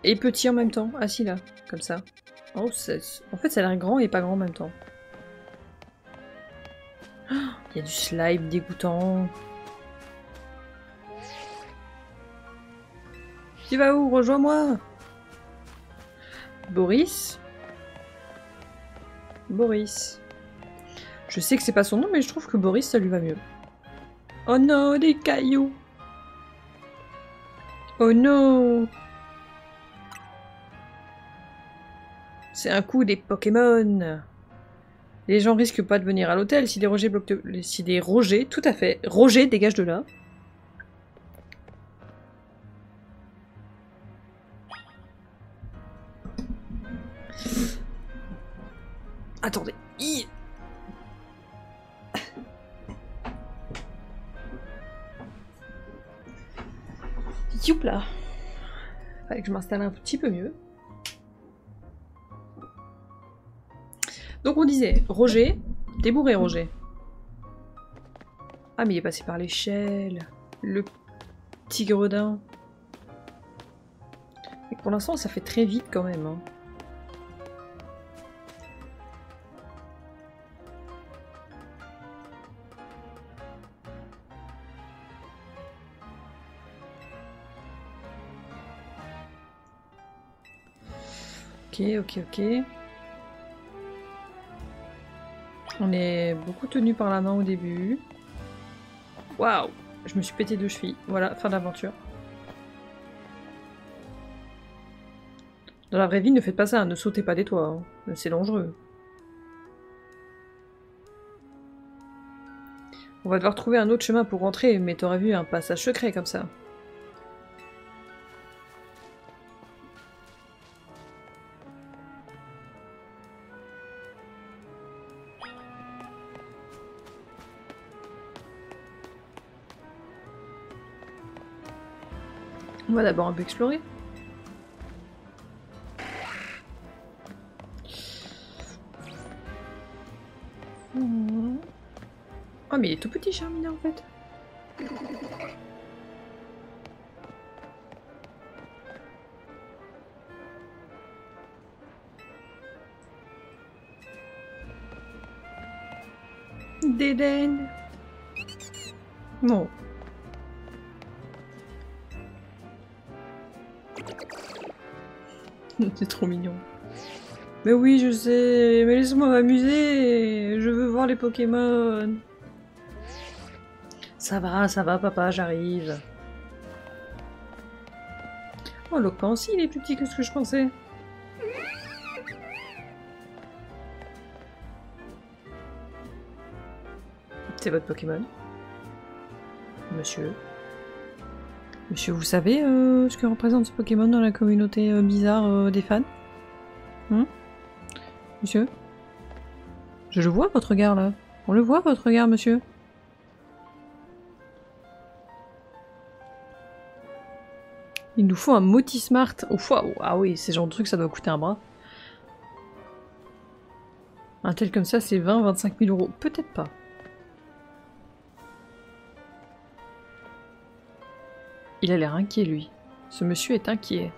Et petit en même temps. Ah si, là. Comme ça. Oh, en fait, ça a l'air grand et pas grand en même temps. Il y a du slime dégoûtant. Tu vas où? Rejoins-moi! Boris? Boris. Je sais que c'est pas son nom, mais je trouve que Boris, ça lui va mieux. Oh non, des cailloux! Oh non! C'est un coup des Pokémon. Les gens risquent pas de venir à l'hôtel si des rejets bloquent... Si des rejets, tout à fait. Roger, dégage de là. Attendez. Youpla. Fallait que je m'installe un petit peu mieux. Donc on disait, Roger, débourré Roger. Ah mais il est passé par l'échelle. Le petit gredin. Et pour l'instant ça fait très vite quand même. Hein. Ok. On est beaucoup tenu par la main au début. Waouh! Je me suis pété 2 chevilles. Voilà, fin d'aventure. Dans la vraie vie, ne faites pas ça, ne sautez pas des toits. Hein. C'est dangereux. On va devoir trouver un autre chemin pour rentrer, mais t'aurais vu un passage secret comme ça. On va d'abord un peu explorer. Oh mais il est tout petit Charmina en fait. Dédaine. Non. C'est trop mignon. Mais oui, je sais, mais laisse-moi m'amuser. Je veux voir les Pokémon. Ça va, papa, j'arrive. Oh, Locan aussi, il est plus petit que ce que je pensais. C'est votre Pokémon. Monsieur. Monsieur, vous savez ce que représente ce Pokémon dans la communauté bizarre des fans? Monsieur? Je le vois, votre regard, là. On le voit, votre regard, monsieur. Il nous faut un Motismart. Ouf, ah oui, ces genre de trucs, ça doit coûter un bras. Un tel comme ça, c'est 20-25 000 euros. Peut-être pas. Il a l'air inquiet, lui. Ce monsieur est inquiet.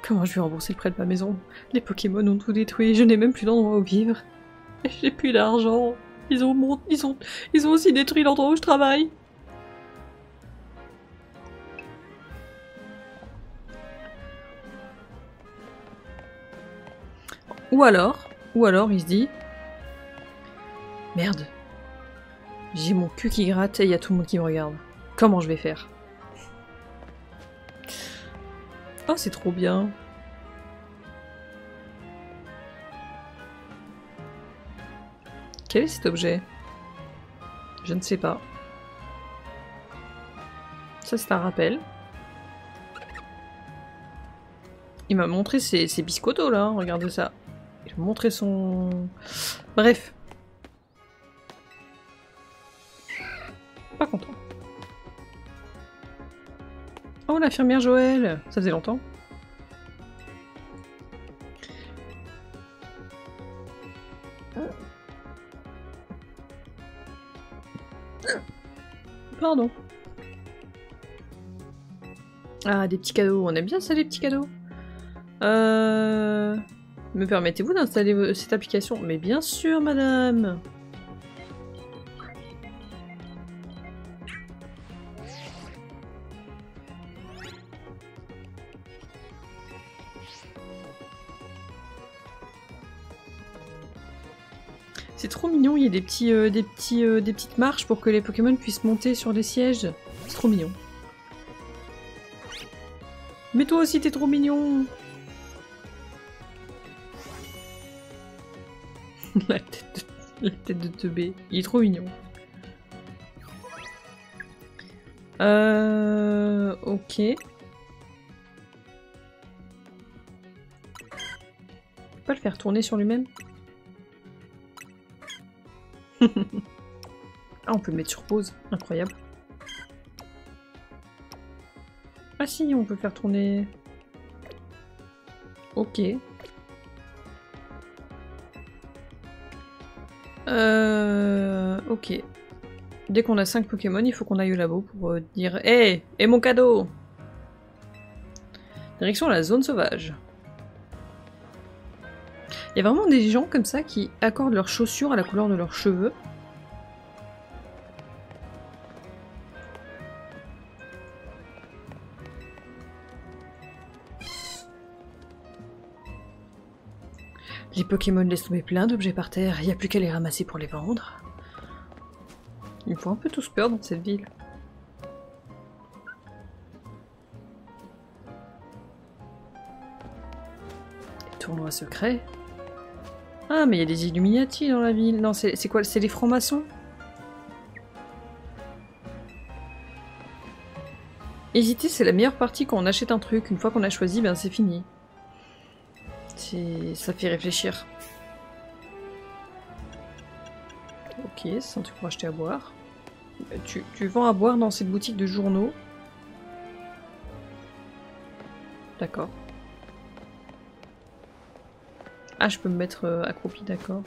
Comment je vais rembourser le prêt de ma maison? Les Pokémon ont tout détruit, je n'ai même plus d'endroit où vivre. J'ai plus d'argent. Ils ont aussi détruit l'endroit où je travaille. Ou alors il se dit... Merde. J'ai mon cul qui gratte et il y a tout le monde qui me regarde. Comment je vais faire? Oh, c'est trop bien. Quel est cet objet? Je ne sais pas. Ça, c'est un rappel. Il m'a montré ses biscottos, là. Regardez ça. Il m'a montré son... Bref. Pas content. Oh, l'infirmière Joël! Ça faisait longtemps. Pardon. Ah, des petits cadeaux. On aime bien ça, les petits cadeaux. Me permettez-vous d'installer cette application? Mais bien sûr, madame! C'est trop mignon, il y a des petites marches pour que les Pokémon puissent monter sur les sièges. C'est trop mignon. Mais toi aussi, t'es trop mignon! La tête de teubé. Il est trop mignon. Ok. On peut pas le faire tourner sur lui-même? Ah, on peut le mettre sur pause. Incroyable. Ah si, on peut le faire tourner. Ok. Ok. Dès qu'on a 5 Pokémon, il faut qu'on aille au labo pour dire « Hé, et mon cadeau !» Direction la zone sauvage. Il y a vraiment des gens comme ça qui accordent leurs chaussures à la couleur de leurs cheveux. Les Pokémon laissent tomber plein d'objets par terre, il n'y a plus qu'à les ramasser pour les vendre. Ils me font un peu tous peur dans cette ville. Les tournois secrets. Ah, mais il y a des Illuminati dans la ville. Non, c'est quoi? C'est les francs-maçons? Hésiter, c'est la meilleure partie quand on achète un truc. Une fois qu'on a choisi, ben c'est fini. Ça fait réfléchir. Ok, c'est un truc pour acheter à boire. Tu vends à boire dans cette boutique de journaux. D'accord. Ah, je peux me mettre accroupi, d'accord.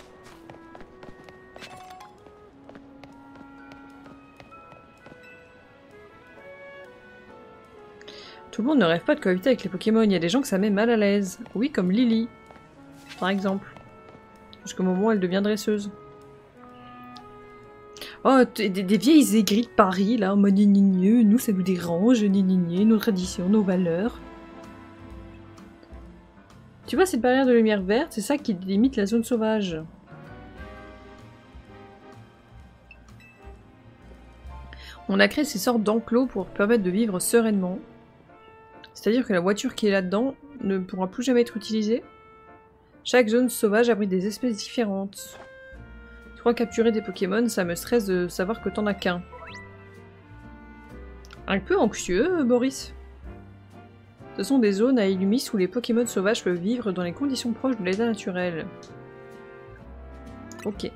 Tout le monde ne rêve pas de cohabiter avec les Pokémon, il y a des gens que ça met mal à l'aise. Oui, comme Lily, par exemple. Jusqu'au moment où elle devient dresseuse. Oh, des vieilles aigries de Paris, là, en mode gnigneux, nous ça nous dérange, gnigneux, nos traditions, nos valeurs. Tu vois cette barrière de lumière verte, c'est ça qui limite la zone sauvage. On a créé ces sortes d'enclos pour permettre de vivre sereinement. C'est-à-dire que la voiture qui est là-dedans ne pourra plus jamais être utilisée. Chaque zone sauvage abrite des espèces différentes. Tu crois capturer des Pokémon, ça me stresse de savoir que t'en as qu'un. Un peu anxieux, Boris. Ce sont des zones à Illumis où les Pokémon sauvages peuvent vivre dans les conditions proches de l'état naturel. Ok.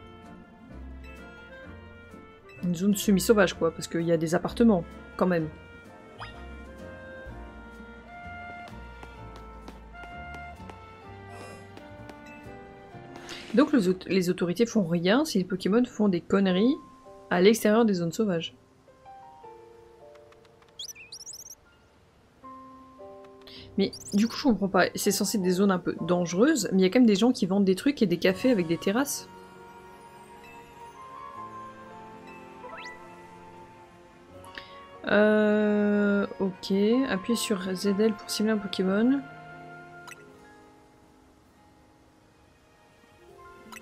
Une zone semi-sauvage, quoi, parce qu'il y a des appartements, quand même. Donc les autorités font rien si les Pokémon font des conneries à l'extérieur des zones sauvages. Mais du coup je comprends pas, c'est censé être des zones un peu dangereuses, mais il y a quand même des gens qui vendent des trucs et des cafés avec des terrasses. Ok, appuyez sur ZL pour cibler un Pokémon.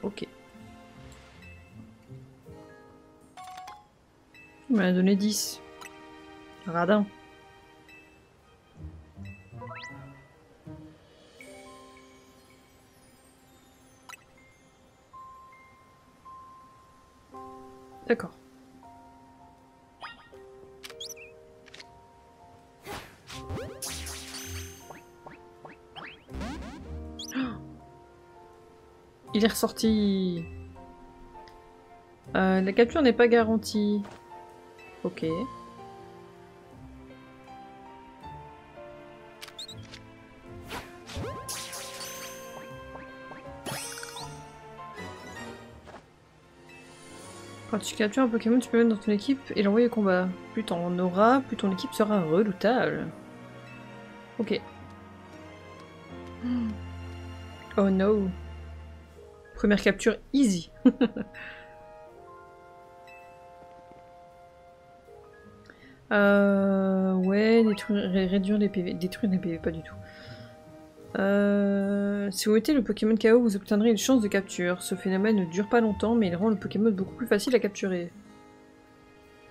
Ok. Il m'a donné 10. Radin. D'accord. Il est ressorti. La capture n'est pas garantie. Ok. Quand tu captures un Pokémon, tu peux le mettre dans ton équipe et l'envoyer au combat. Plus t'en en auras, plus ton équipe sera redoutable. Ok. Oh no. Première capture easy. Ouais, réduire les PV. Détruire les PV, pas du tout. Si vous mettez le Pokémon KO, vous obtiendrez une chance de capture. Ce phénomène ne dure pas longtemps, mais il rend le Pokémon beaucoup plus facile à capturer.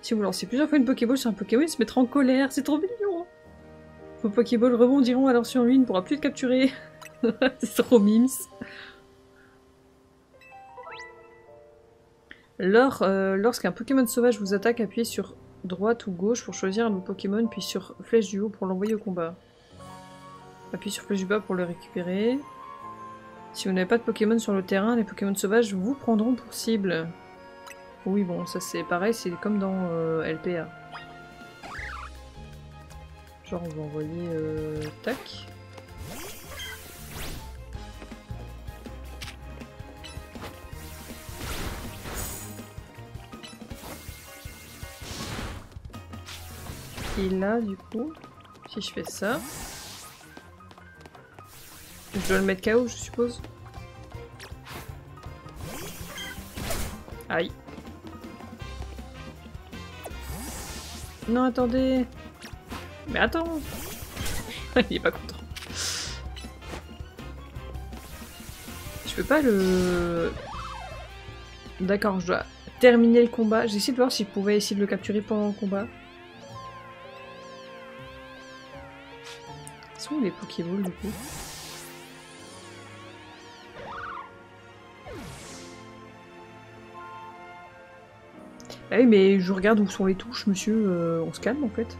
Si vous lancez plusieurs fois une Pokéball sur un Pokémon, il se mettra en colère. C'est trop mignon. Vos Pokéballs rebondiront alors sur lui, il ne pourra plus le capturer. C'est trop mimes. Lorsqu'un Pokémon sauvage vous attaque, appuyez sur droite ou gauche pour choisir un Pokémon, puis sur flèche du haut pour l'envoyer au combat. Appuyez sur flèche du bas pour le récupérer. Si vous n'avez pas de Pokémon sur le terrain, les Pokémon sauvages vous prendront pour cible. Oui, bon, ça c'est pareil, c'est comme dans LPA. Genre, on va envoyer... tac. Et là, du coup, si je fais ça... Je dois le mettre KO, je suppose. Aïe. Non, attendez. Mais attends. Il est pas content. Je peux pas le... D'accord, je dois terminer le combat. J'ai essayé de voir si je pouvais essayer de le capturer pendant le combat. Ils sont où les Pokéballs, du coup? Ah oui, mais je regarde où sont les touches, monsieur. On se calme, en fait.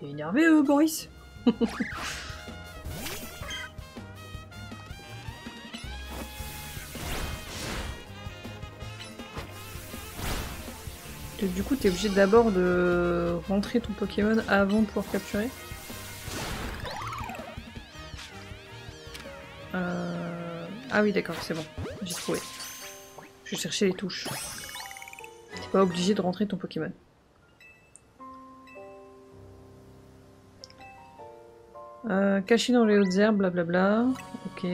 Il est énervé, Boris. Du coup, t'es obligé d'abord de rentrer ton Pokémon avant de pouvoir capturer. Ah oui, d'accord, c'est bon. J'ai trouvé. Je vais chercher les touches. T'es pas obligé de rentrer ton Pokémon. Caché dans les hautes herbes, blablabla. Ok.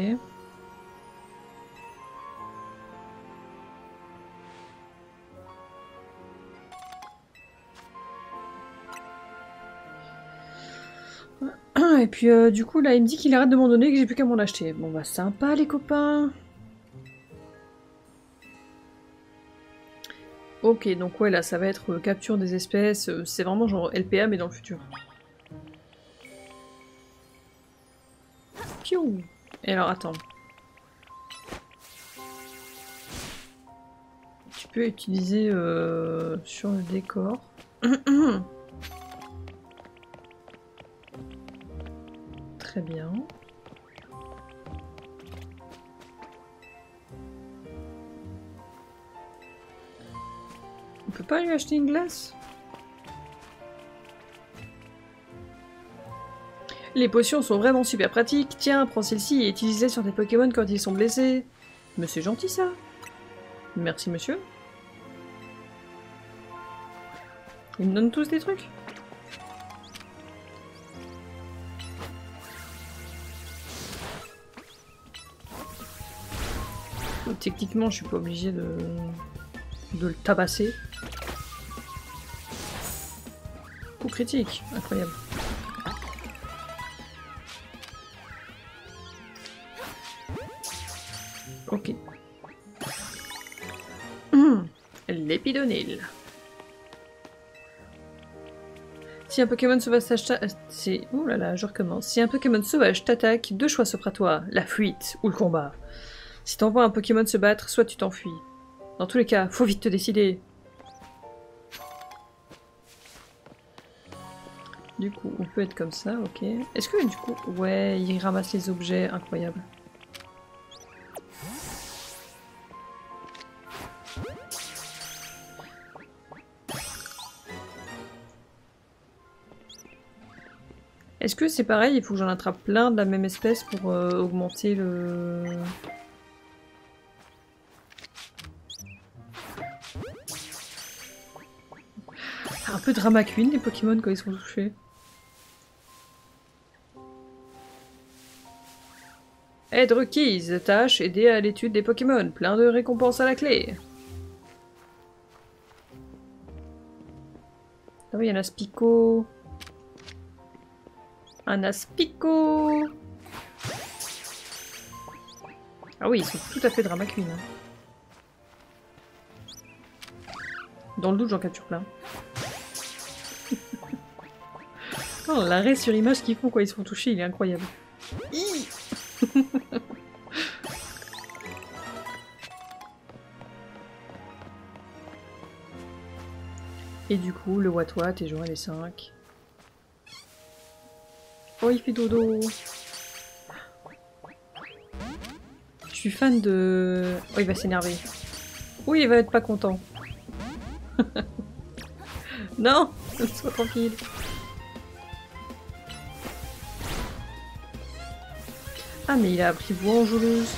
Et puis du coup là il me dit qu'il arrête de m'en donner et que j'ai plus qu'à m'en acheter. Bon bah sympa les copains. Ok donc ouais là ça va être capture des espèces, c'est vraiment genre LPA mais dans le futur. Piou. Et alors attends. Tu peux utiliser sur le décor. Très bien. On peut pas lui acheter une glace? Les potions sont vraiment super pratiques. Tiens, prends celle-ci et utilise-les sur tes Pokémon quand ils sont blessés. Mais c'est gentil ça. Merci monsieur. Ils me donnent tous des trucs. Techniquement, je suis pas obligée de le tabasser. Coup critique, incroyable. Ok. L'épidonyle. Si un Pokémon sauvage ouh là là, je recommence. Si un Pokémon sauvage t'attaque, deux choix s'offrent à toi, la fuite ou le combat. Si t'envoies un Pokémon se battre, soit tu t'enfuis. Dans tous les cas, faut vite te décider. Du coup, on peut être comme ça, ok. Est-ce que du coup... Ouais, il ramasse les objets, incroyable. Est-ce que c'est pareil, il faut que j'en attrape plein de la même espèce pour augmenter le... Un peu drama queen les Pokémon quand ils sont touchés. Aide requise, tâche, aider à l'étude des Pokémon, plein de récompenses à la clé. Ah oui, il y a un Aspico. Un Aspico. Ah oui, ils sont tout à fait drama queen. Hein. Dans le doute, j'en capture plein. Oh, l'arrêt sur image qu'ils font quand ils se font toucher, il est incroyable. Et du coup, le Wat-Wat et j'aurai les 5. Oh, il fait dodo. Je suis fan de... Oh, il va s'énerver. Oui, il va être pas content. Non, sois tranquille. Ah, mais il a appris voix enjôleuse.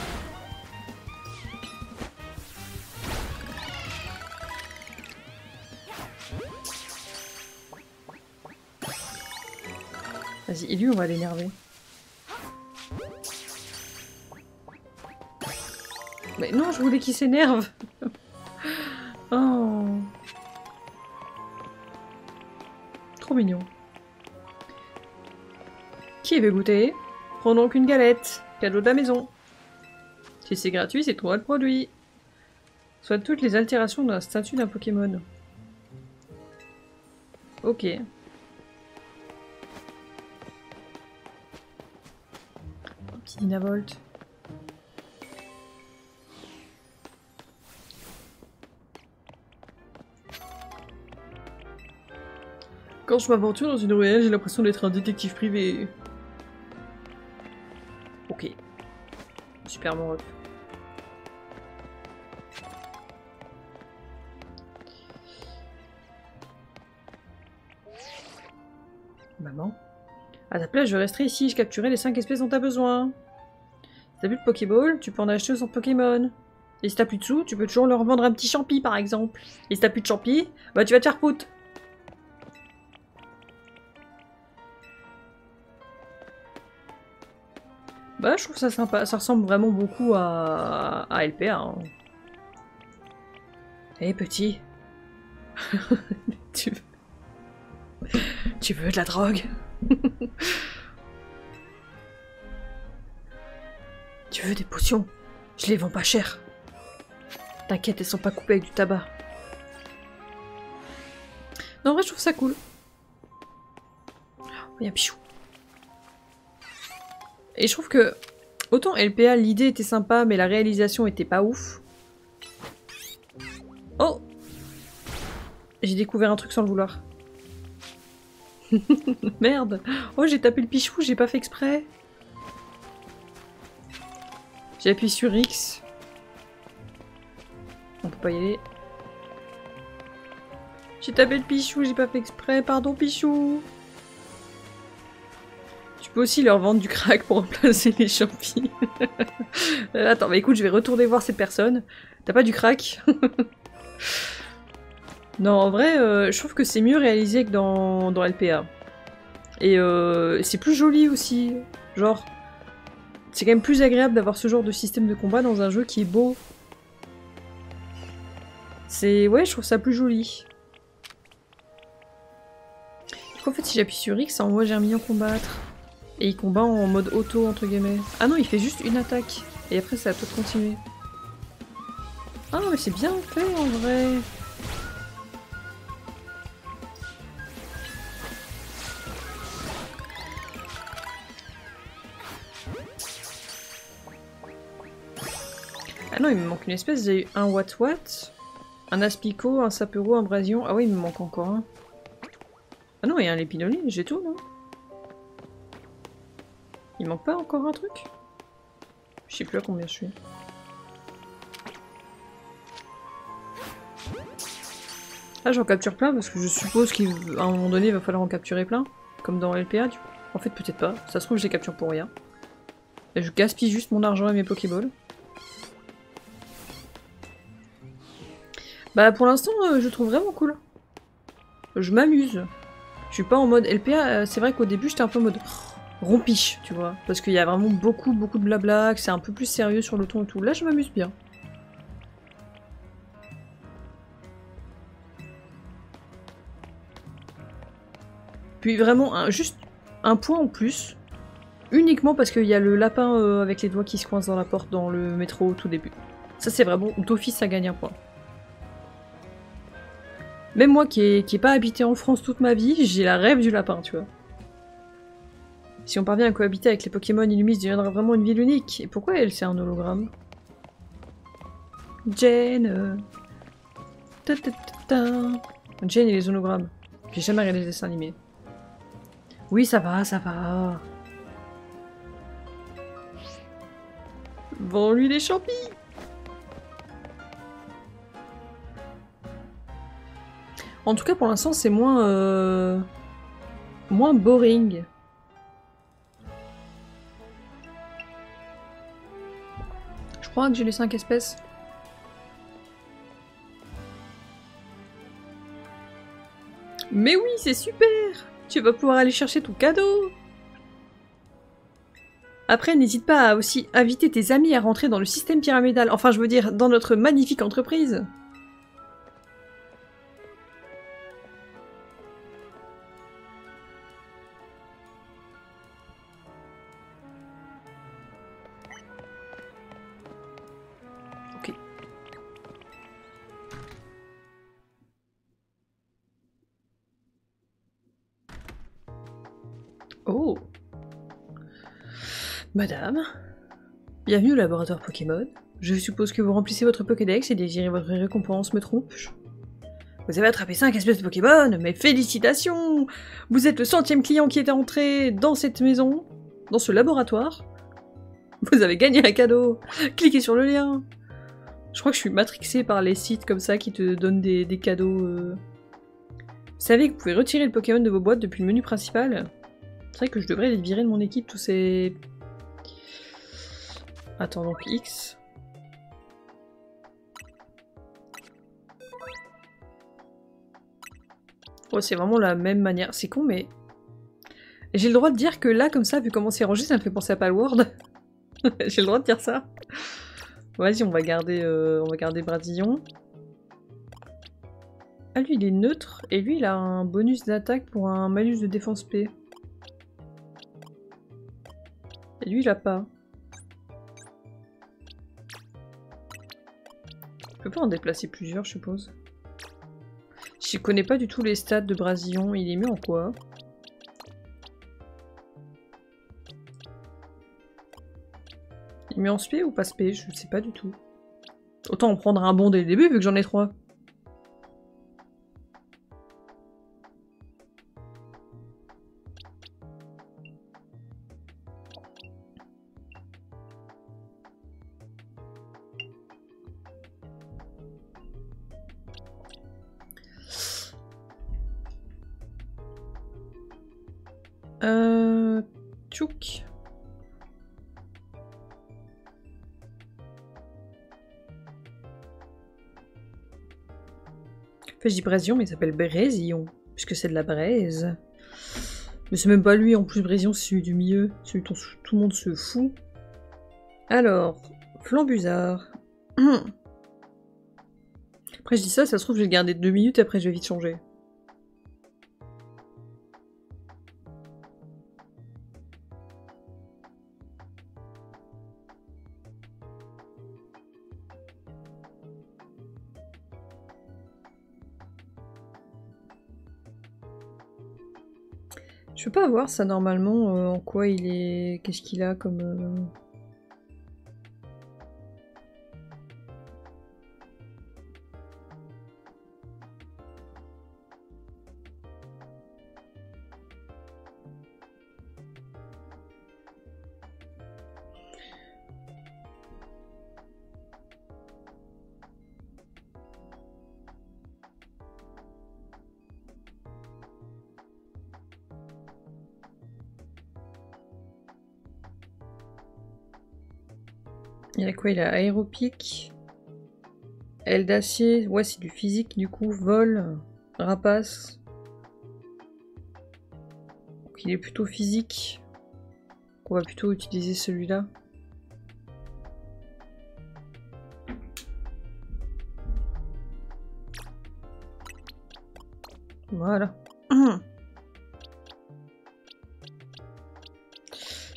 Vas-y, et lui, on va l'énerver. Mais non, je voulais qu'il s'énerve. Oh. Trop mignon. Qui veut goûter? Prends donc une galette. Cadeau de la maison. Si c'est gratuit, c'est toi le produit. Soit toutes les altérations d'un statut d'un Pokémon. Ok. Petit Dynavolt. Quand je m'aventure dans une ruelle, j'ai l'impression d'être un détective privé. Ok. Super bon ref. Maman. À ta place, je resterai ici, je capturerai les 5 espèces dont t'as besoin. Si t'as plus de Pokéball, tu peux en acheter sans Pokémon. Et si t'as plus de sous, tu peux toujours leur vendre un petit champi par exemple. Et si t'as plus de champi, bah tu vas te faire foutre. Bah, je trouve ça sympa. Ça ressemble vraiment beaucoup à LPA. Hein. Hé, petit. tu veux de la drogue? Tu veux des potions? Je les vends pas cher. T'inquiète, elles sont pas coupées avec du tabac. Non, en vrai, je trouve ça cool. Oh, y a Pichou. Et je trouve que, autant LPA, l'idée était sympa, mais la réalisation était pas ouf. Oh! J'ai découvert un truc sans le vouloir. Merde! Oh, j'ai tapé le Pichou, j'ai pas fait exprès. J'ai appuyé sur X. On peut pas y aller. J'ai tapé le Pichou, j'ai pas fait exprès. Pardon, Pichou! Tu peux aussi leur vendre du crack pour remplacer les champis. Attends, bah écoute, je vais retourner voir cette personne. T'as pas du crack? Non, en vrai, je trouve que c'est mieux réalisé que dans LPA. Et c'est plus joli aussi. Genre, c'est quand même plus agréable d'avoir ce genre de système de combat dans un jeu qui est beau. C'est... Ouais, je trouve ça plus joli. En fait, si j'appuie sur X, ça envoie Germignon combattre. Et il combat en mode auto, entre guillemets. Ah non, il fait juste une attaque. Et après, ça va peut-être continuer. Ah, mais c'est bien fait, en vrai. Ah non, il me manque une espèce. J'ai eu un Wat-Wat, un Aspico, un Sapero, un Brasion. Ah oui, il me manque encore un. Ah non, il y a un Lépinoline, j'ai tout, non? Il manque pas encore un truc? Je sais plus à combien je suis. Ah, j'en capture plein parce que je suppose qu'à un moment donné, il va falloir en capturer plein. Comme dans LPA, du coup. En fait, peut-être pas. Ça se trouve, je les capture pour rien. Et je gaspille juste mon argent et mes Pokéballs. Bah, pour l'instant, je trouve vraiment cool. Je m'amuse. Je suis pas en mode LPA. C'est vrai qu'au début, j'étais un peu en mode rompiche, tu vois. Parce qu'il y a vraiment beaucoup de blabla, que c'est un peu plus sérieux sur le ton et tout. Là, je m'amuse bien. Puis vraiment, juste un point en plus. Uniquement parce qu'il y a le lapin avec les doigts qui se coincent dans la porte dans le métro au tout début. Ça, c'est vraiment d'office, ça gagne un point. Même moi qui ai pas habité en France toute ma vie, j'ai la rêve du lapin, tu vois. Si on parvient à cohabiter avec les Pokémon, Illumise deviendra vraiment une ville unique. Et pourquoi elle, c'est un hologramme? Jane. Ta ta ta ta. Jane et les hologrammes. J'ai jamais regardé les dessins animés. Oui, ça va, ça va. Vends-lui les champis. En tout cas, pour l'instant, c'est moins... moins boring. Je crois que j'ai les 5 espèces. Mais oui, c'est super! Tu vas pouvoir aller chercher ton cadeau! Après, n'hésite pas à aussi inviter tes amis à rentrer dans le système pyramidal. Enfin, je veux dire, dans notre magnifique entreprise. Ok. Oh! Madame, bienvenue au laboratoire Pokémon. Je suppose que vous remplissez votre Pokédex et désirez votre récompense, me trompe-je? Vous avez attrapé 5 espèces de Pokémon, mais félicitations! Vous êtes le 100e client qui est entré dans cette maison, dans ce laboratoire. Vous avez gagné un cadeau! Cliquez sur le lien! Je crois que je suis matrixée par les sites comme ça qui te donnent des cadeaux. Vous savez que vous pouvez retirer le Pokémon de vos boîtes depuis le menu principal? C'est vrai que je devrais les virer de mon équipe, tous ces... Attends, donc X. Oh, c'est vraiment la même manière. C'est con, mais... J'ai le droit de dire que là, comme ça, vu comment c'est rangé, ça me fait penser à Palworld. J'ai le droit de dire ça. Vas-y, on va garder Bradillon. Ah, lui, il est neutre. Et lui, il a un bonus d'attaque pour un malus de défense P. Et lui, il a pas. Je peux pas en déplacer plusieurs, je suppose. Je connais pas du tout les stats de Bradillon. Il est mis en quoi? Il est mis en spé ou pas spé? Je sais pas du tout. Autant en prendre un bon dès le début vu que j'en ai 3. Tchouk. En fait, je dis Brésion, mais il s'appelle Brésion, puisque c'est de la braise. Mais c'est même pas lui, en plus, Brésion, c'est celui du milieu, celui dont tout le monde se fout. Alors, Flambuzard. Après, je dis ça, ça se trouve, je vais le garder 2 minutes, et après, je vais vite changer. Je peux pas voir ça normalement, en quoi il est... Qu'est-ce qu'il a comme... Il a quoi? Il a aéropique, aile d'acier, ouais c'est du physique du coup, vol, rapace. Donc il est plutôt physique. On va plutôt utiliser celui-là. Voilà.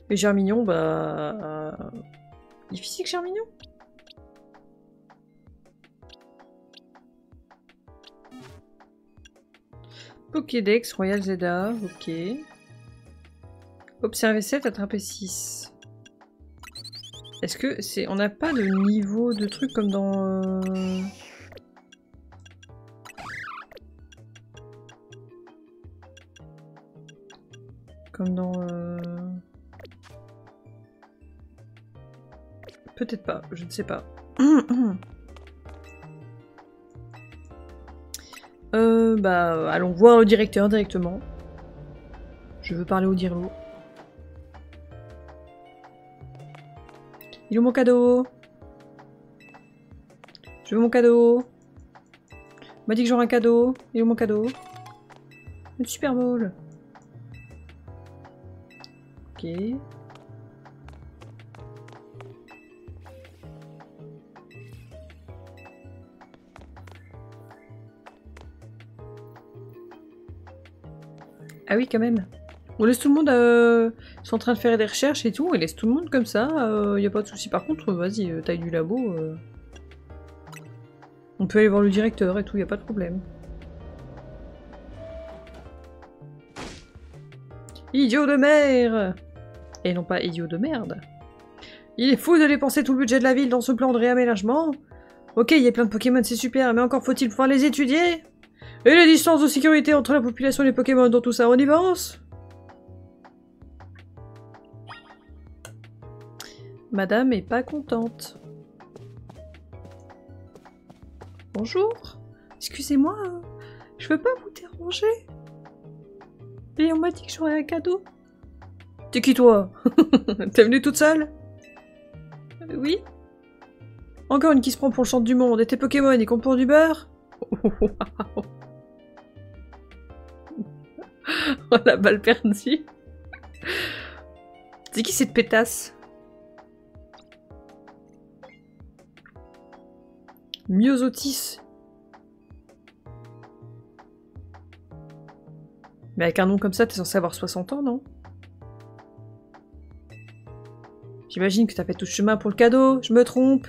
Et Germignon, bah... Il est physique, Germignon? Pokédex, Royal Zeda, ok. Observer 7, attraper 6. Est-ce que c'est... On n'a pas de niveau de truc comme dans... Comme dans... Peut-être pas, je ne sais pas. Bah, allons voir le directeur directement. Je veux parler au dirlo. Il est où mon cadeau? Je veux mon cadeau. On m'a dit que j'aurais un cadeau. Il est où mon cadeau? Une Super Bowl. Ok. Ah oui, quand même. On laisse tout le monde... Ils sont en train de faire des recherches et tout. On laisse tout le monde comme ça. Y a pas de souci. Par contre, vas-y, taille du labo. On peut aller voir le directeur et tout. Y a pas de problème. Idiot de mer! Et non pas idiot de merde. Il est fou de dépenser tout le budget de la ville dans ce plan de réaménagement. Ok, il y a plein de Pokémon, c'est super, mais encore faut-il pouvoir les étudier? Et les distances de sécurité entre la population et les Pokémon, dans tout ça, on y pense? Madame est pas contente. Bonjour. Excusez-moi, je veux pas vous déranger. Et on m'a dit que j'aurais un cadeau. T'es qui toi? T'es venue toute seule? Oui. Encore une qui se prend pour le centre du monde, et tes Pokémon, ils comptent pour du beurre? Wow. Oh la balle perdue. C'est qui cette pétasse? Myosotis. Mais avec un nom comme ça, t'es censé avoir 60 ans, non? J'imagine que t'as fait tout ce chemin pour le cadeau, je me trompe.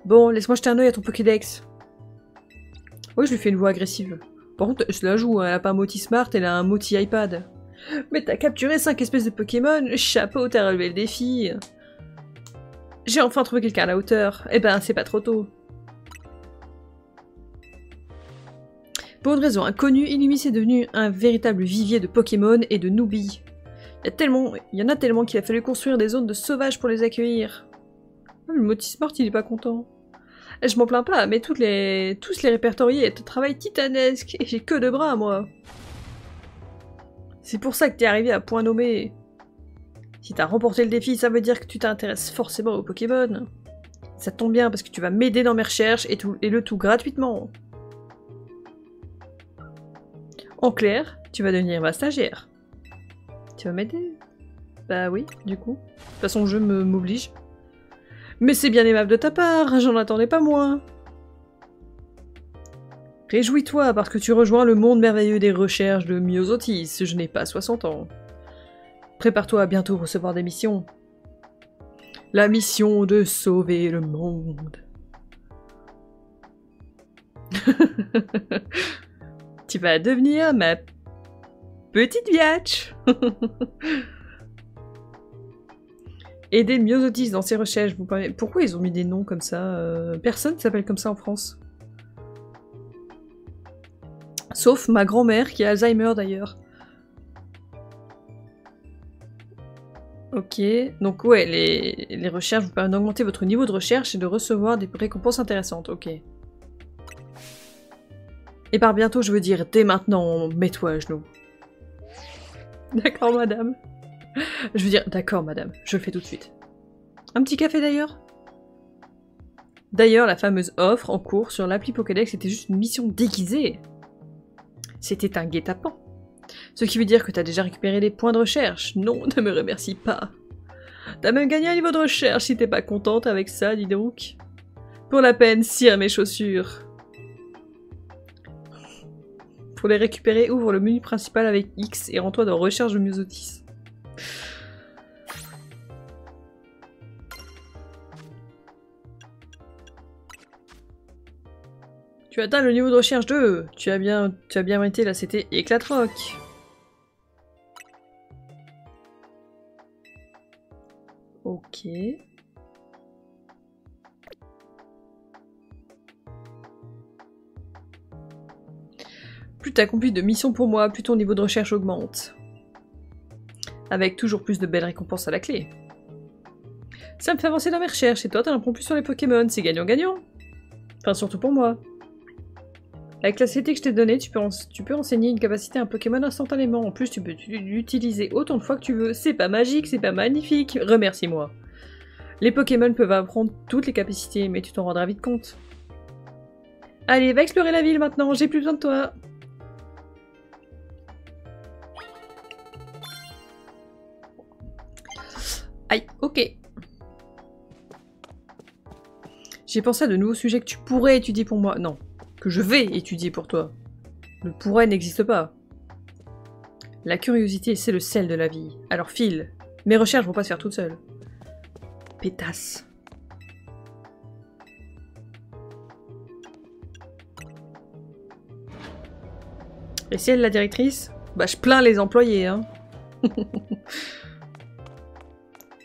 Bon, laisse-moi jeter un œil à ton Pokédex. Oui, je lui fais une voix agressive. Par contre, je la joue, elle a pas un moti smart, elle a un moti iPad. Mais t'as capturé 5 espèces de Pokémon, chapeau, t'as relevé le défi. J'ai enfin trouvé quelqu'un à la hauteur. Eh ben, c'est pas trop tôt. Pour une raison inconnue, Illumis est devenu un véritable vivier de Pokémon et de newbies. Il y en a tellement qu'il a fallu construire des zones de sauvages pour les accueillir. Oh, le moti smart, il est pas content. Je m'en plains pas, mais tous les répertoriés est un travail titanesque, et j'ai que 2 bras, moi. C'est pour ça que t'es arrivé à point nommé. Si t'as remporté le défi, ça veut dire que tu t'intéresses forcément aux Pokémon. Ça tombe bien, parce que tu vas m'aider dans mes recherches, et le tout gratuitement. En clair, tu vas devenir ma stagiaire. Tu vas m'aider? Bah oui, du coup. De toute façon, je m'oblige. Mais c'est bien aimable de ta part, j'en attendais pas moins. Réjouis-toi parce que tu rejoins le monde merveilleux des recherches de Myosotis, je n'ai pas 60 ans. Prépare-toi à bientôt recevoir des missions. La mission de sauver le monde. Tu vas devenir ma petite biatch. Aider Myosotis dans ses recherches. Pourquoi ils ont mis des noms comme ça? Personne ne s'appelle comme ça en France. Sauf ma grand-mère qui a Alzheimer d'ailleurs. Ok, donc ouais, les recherches vous permettent d'augmenter votre niveau de recherche et de recevoir des récompenses intéressantes, ok. Et par bientôt, je veux dire dès maintenant, mets-toi à genoux. D'accord, madame. Je veux dire, d'accord, madame, je le fais tout de suite. Un petit café d'ailleurs? D'ailleurs, la fameuse offre en cours sur l'appli Pokédex était juste une mission déguisée. C'était un guet-apens. Ce qui veut dire que t'as déjà récupéré des points de recherche. Non, ne me remercie pas. T'as même gagné un niveau de recherche si t'es pas contente avec ça, dis donc. Pour la peine, cire mes chaussures. Pour les récupérer, ouvre le menu principal avec X et rends-toi dans Recherche de Myosotis. Tu atteins le niveau de recherche 2. Tu as bien mérité, là c'était Éclatroc. Ok. Plus tu accomplis de missions pour moi, plus ton niveau de recherche augmente. Avec toujours plus de belles récompenses à la clé. Ça me fait avancer dans mes recherches, et toi t'en apprends plus sur les Pokémon, c'est gagnant-gagnant. Enfin, surtout pour moi. Avec la CT que je t'ai donnée, tu peux enseigner une capacité à un Pokémon instantanément. En plus, tu peux l'utiliser autant de fois que tu veux. C'est pas magique, c'est pas magnifique. Remercie-moi. Les Pokémon peuvent apprendre toutes les capacités, mais tu t'en rendras vite compte. Allez, va explorer la ville maintenant, j'ai plus besoin de toi. Aïe, ok. J'ai pensé à de nouveaux sujets que tu pourrais étudier pour moi. Non, que je vais étudier pour toi. Le pourrait n'existe pas. La curiosité, c'est le sel de la vie. Alors file. Mes recherches vont pas se faire toutes seules. Pétasse. Et si elle, la directrice? Bah je plains les employés, hein.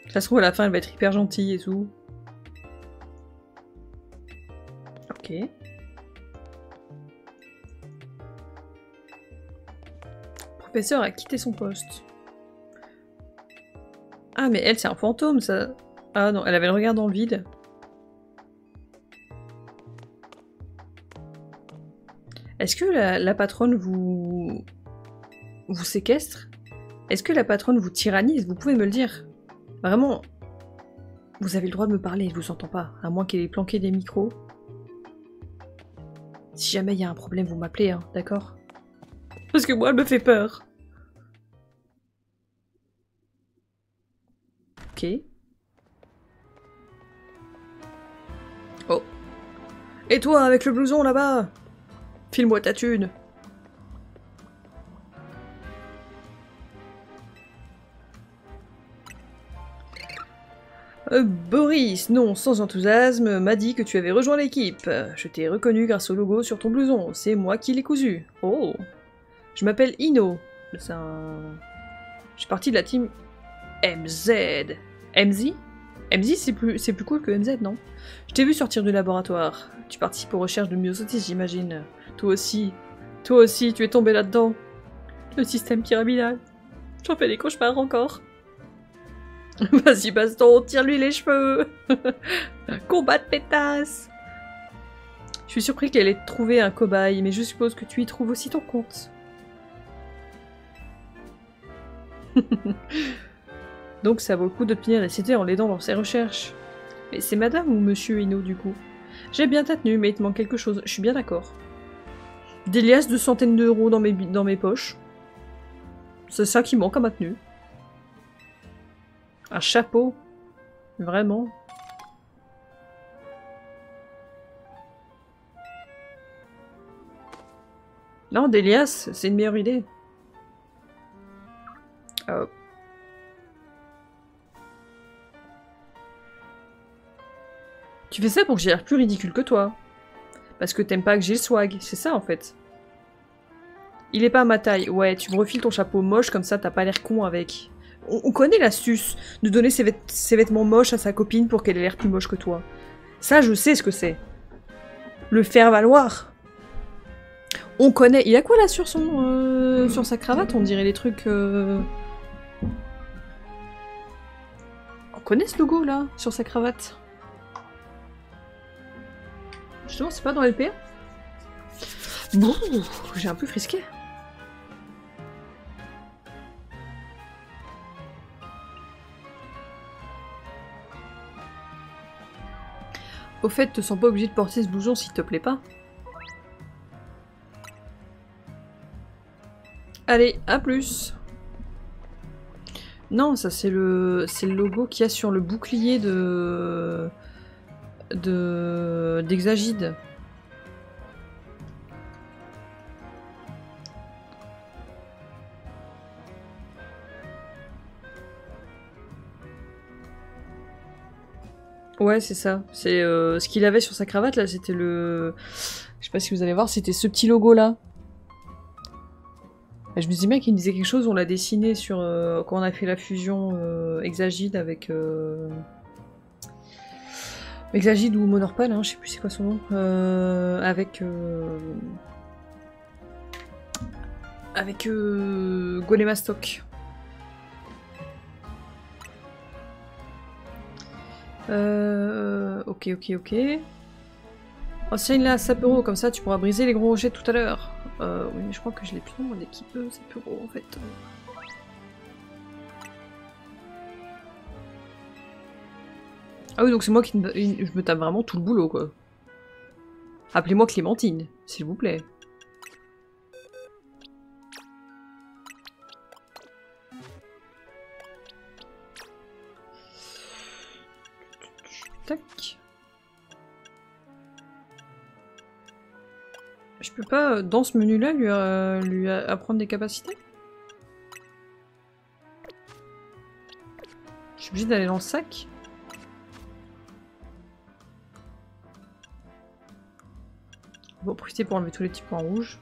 Ça se trouve à la fin elle va être hyper gentille et tout. Ok. Le professeur a quitté son poste. Ah mais elle c'est un fantôme ça. Ah non, elle avait le regard dans le vide. Est-ce que la patronne vous séquestre? Est-ce que la patronne vous tyrannise? Vous pouvez me le dire. Vraiment, vous avez le droit de me parler, je vous entends pas, à moins qu'elle ait planqué des micros. Si jamais il y a un problème, vous m'appelez, hein, d'accord? Parce que moi, elle me fait peur. Ok. Oh. Et toi, avec le blouson là-bas? File-moi ta thune. Boris, non, sans enthousiasme, m'a dit que tu avais rejoint l'équipe. Je t'ai reconnu grâce au logo sur ton blouson, c'est moi qui l'ai cousu. Oh. Je m'appelle Ino. C'est un... Je suis partie de la team MZ. MZ? MZ c'est plus cool que MZ, non? Je t'ai vu sortir du laboratoire. Tu participes aux recherches de myosotis, j'imagine. Toi aussi, tu es tombé là-dedans. Le système pyramidal. J'en fais des cauchemars encore. Vas-y baston, tire-lui les cheveux. Combat de pétasse. Je suis surpris qu'elle ait trouvé un cobaye, mais je suppose que tu y trouves aussi ton compte. Donc ça vaut le coup d'obtenir la cité en l'aidant dans ses recherches. Mais c'est madame ou monsieur Ino du coup? J'aime bien ta tenue, mais il te manque quelque chose, je suis bien d'accord. Des liasses de centaines d'euros dans mes poches. C'est ça qui manque à ma tenue. Un chapeau. Vraiment. Non, des liasses, c'est une meilleure idée. Tu fais ça pour que j'ai l'air plus ridicule que toi. Parce que t'aimes pas que j'ai le swag, c'est ça en fait. Il est pas à ma taille. Ouais, tu me refiles ton chapeau moche, comme ça t'as pas l'air con avec. On connaît l'astuce de donner ses vêtements moches à sa copine pour qu'elle ait l'air plus moche que toi. Ça, je sais ce que c'est. Le faire valoir. On connaît... Il a quoi là sur son... sur sa cravate? On dirait les trucs... On connaît ce logo là, sur sa cravate. Justement, c'est pas dans LPA? Bon, j'ai un peu frisqué. Au fait, te sens pas obligé de porter ce blouson s'il te plaît pas. Allez, à plus. Non, ça c'est le logo qu'il y a sur le bouclier d'Exagide. Ouais, c'est ça. C'est ce qu'il avait sur sa cravate là, c'était le... Je sais pas si vous allez voir, c'était ce petit logo là. Je me disais bien qu'il me disait quelque chose, on l'a dessiné sur quand on a fait la fusion Hexagide avec Hexagide ou Monorpal, hein, je sais plus c'est quoi son nom, avec Golemastok. Ok. Enseigne-la à Sapuro, comme ça tu pourras briser les gros rochers tout à l'heure. Oui, mais je crois que je l'ai plus dans mon équipe, Sapuro, en fait. Ah oui, donc c'est moi qui je me tape vraiment tout le boulot, quoi. Appelez-moi Clémentine, s'il vous plaît. Tac. Je peux pas, dans ce menu-là, lui apprendre des capacités? Je suis obligée d'aller dans le sac? On va profiter pour enlever tous les petits points rouges.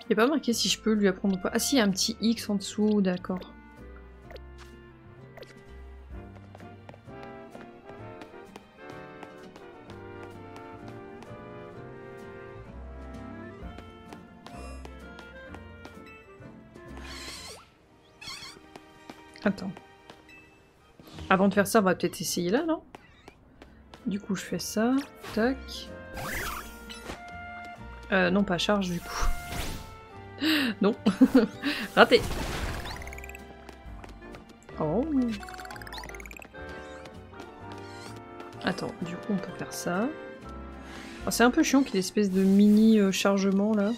Il n'y a pas marqué si je peux lui apprendre ou pas. Ah si, il y a un petit X en dessous, d'accord. Attends. Avant de faire ça, on va peut-être essayer là, non? Du coup, je fais ça. Tac. Non, pas charge, du coup. Non. Raté. Oh. Attends, du coup, on peut faire ça. Oh, c'est un peu chiant qu'il y ait une espèce de mini chargement, là.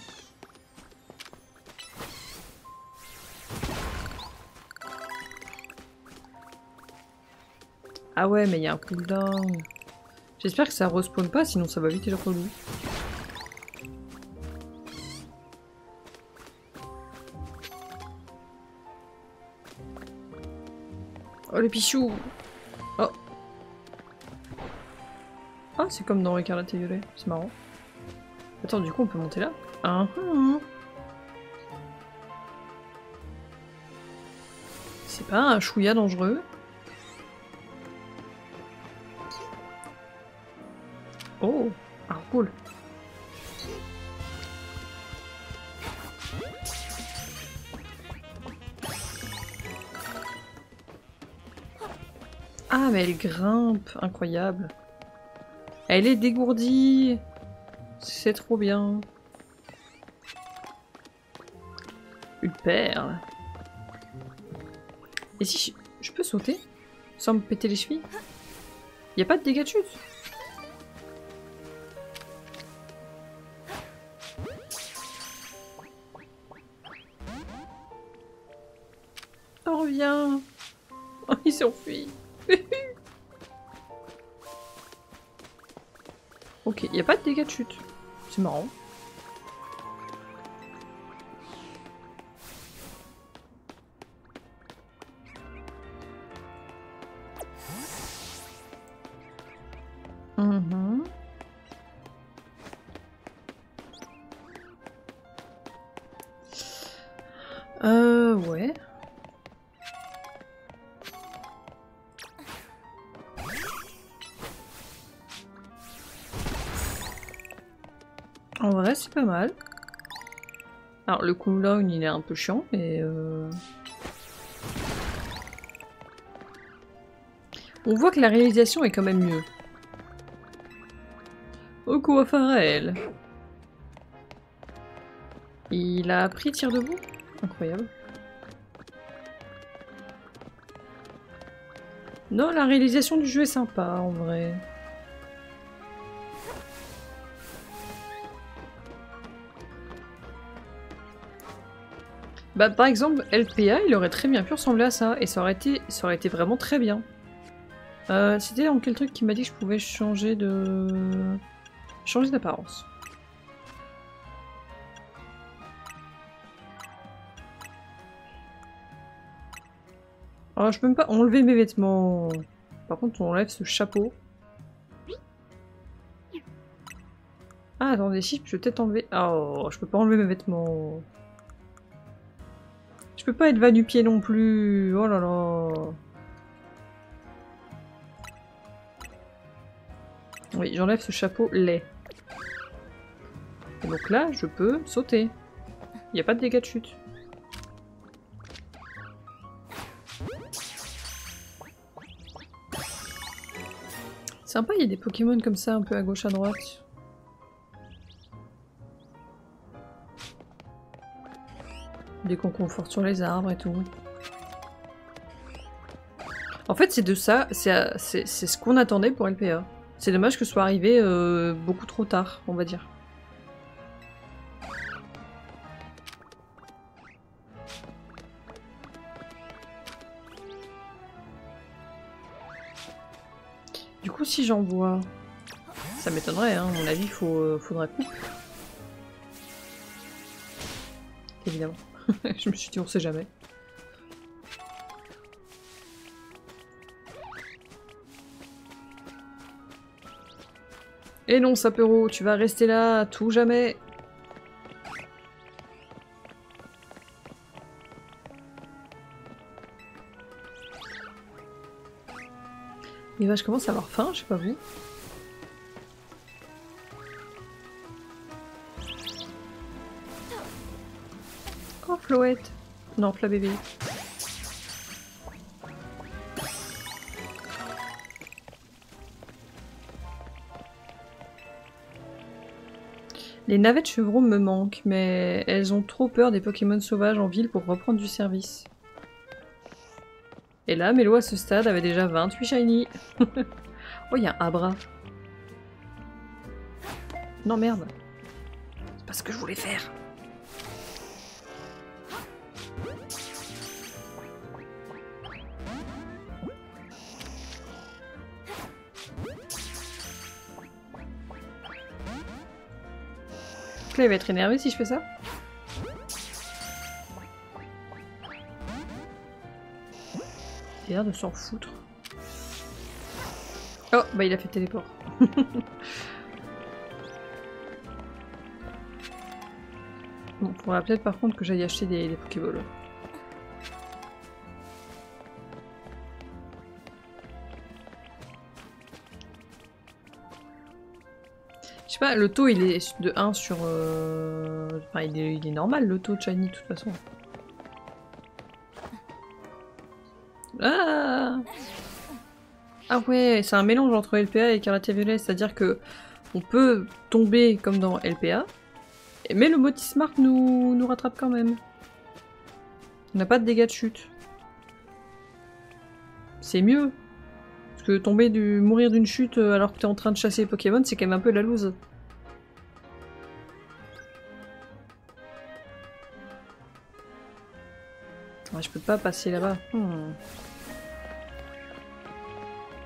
Ah ouais, mais il y a un cooldown. J'espère que ça respawn pas, sinon ça va vite être relou. Oh le pichou! Oh! Ah, c'est comme dans Écarlate et Violet, c'est marrant. Attends, du coup on peut monter là? C'est pas un chouïa dangereux? Oh! Ah, cool! Ah, mais elle grimpe! Incroyable! Elle est dégourdie! C'est trop bien! Une perle! Et si je peux sauter? Sans me péter les chevilles? Y a pas de dégâts de chute? Oh, reviens! Oh, il s'est enfui! Ok, y a pas de dégâts de chute. C'est marrant. Ouais. En vrai, c'est pas mal. Alors, le cooldown, il est un peu chiant, mais... On voit que la réalisation est quand même mieux. Oko Afarel. Il a appris tir debout? Incroyable. Non, la réalisation du jeu est sympa, en vrai. Bah, par exemple, LPA, il aurait très bien pu ressembler à ça, et ça aurait été vraiment très bien. C'était dans quel truc qui m'a dit que je pouvais changer d'apparence. Oh, je peux même pas enlever mes vêtements. Par contre, on enlève ce chapeau. Ah, attendez, si, je peux peut-être enlever... Oh, je peux pas enlever mes vêtements. Je peux pas être va du pied non plus. Oh là là. Oui, j'enlève ce chapeau laid. Et donc là, je peux sauter. Il n'y a pas de dégâts de chute. Sympa, il y a des Pokémon comme ça, un peu à gauche à droite. Des qu'on conforte sur les arbres et tout. En fait, c'est de ça, c'est ce qu'on attendait pour LPA. C'est dommage que ce soit arrivé beaucoup trop tard, on va dire. Du coup, si j'envoie... Ça m'étonnerait, hein, à mon avis, faudra couper. Évidemment. Je me suis dit, on sait jamais. Et non, Sapero, tu vas rester là à tout jamais. Mais bah, je commence à avoir faim, je sais pas vous. Oh, Floette. Non, Fla bébé. Les navettes chevreaux me manquent, mais elles ont trop peur des Pokémon sauvages en ville pour reprendre du service. Et là, Mélo à ce stade avait déjà 28 shiny. Oh, il y a un Abra. Non, merde. C'est pas ce que je voulais faire. Là, il va être énervé si je fais ça. Il a l'air de s'en foutre. Oh, bah il a fait téléport. Bon, faudra peut-être par contre que j'aille acheter des Pokéballs. Je sais pas, le taux il est de 1 sur... Enfin, il est normal le taux de shiny de toute façon. Ah, ah ouais, c'est un mélange entre LPA et Écarlate et Violet, c'est-à-dire que on peut tomber comme dans LPA, mais le Motismark nous rattrape quand même. On n'a pas de dégâts de chute. C'est mieux. Parce que mourir d'une chute alors que t'es en train de chasser les Pokémon, c'est quand même un peu la loose. Ouais, je peux pas passer là-bas.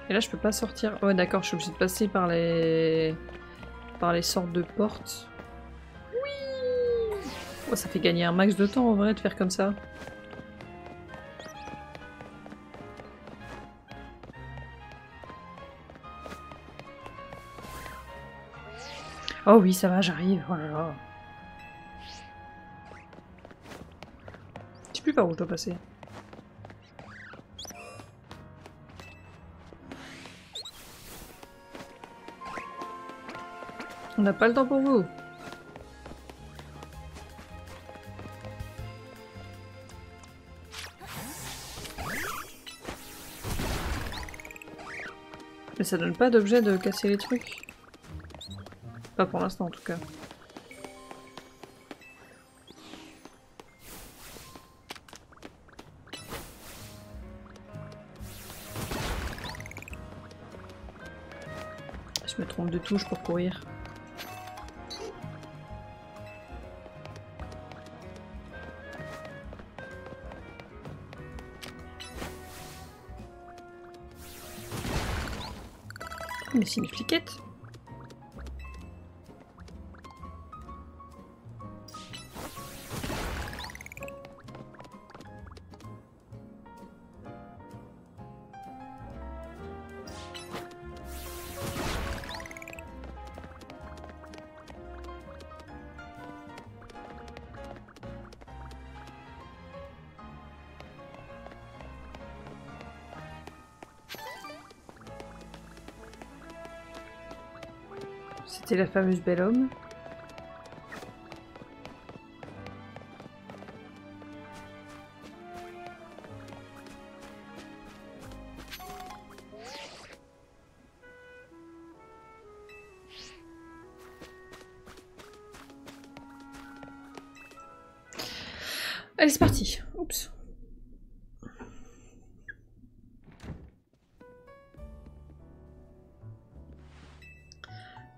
Et là, je peux pas sortir. Ouais, d'accord, je suis obligée de passer par les sortes de portes. Oui. Oh, ça fait gagner un max de temps en vrai de faire comme ça. Oh oui, ça va, j'arrive. Oh là là. Je sais plus par où je dois passer. On n'a pas le temps pour vous. Mais ça donne pas d'objet de casser les trucs. Pas pour l'instant en tout cas. Je me trompe de touche pour courir. Mais c'est une fliquette. C'était la fameuse Belle Homme. Allez, c'est parti. Oups.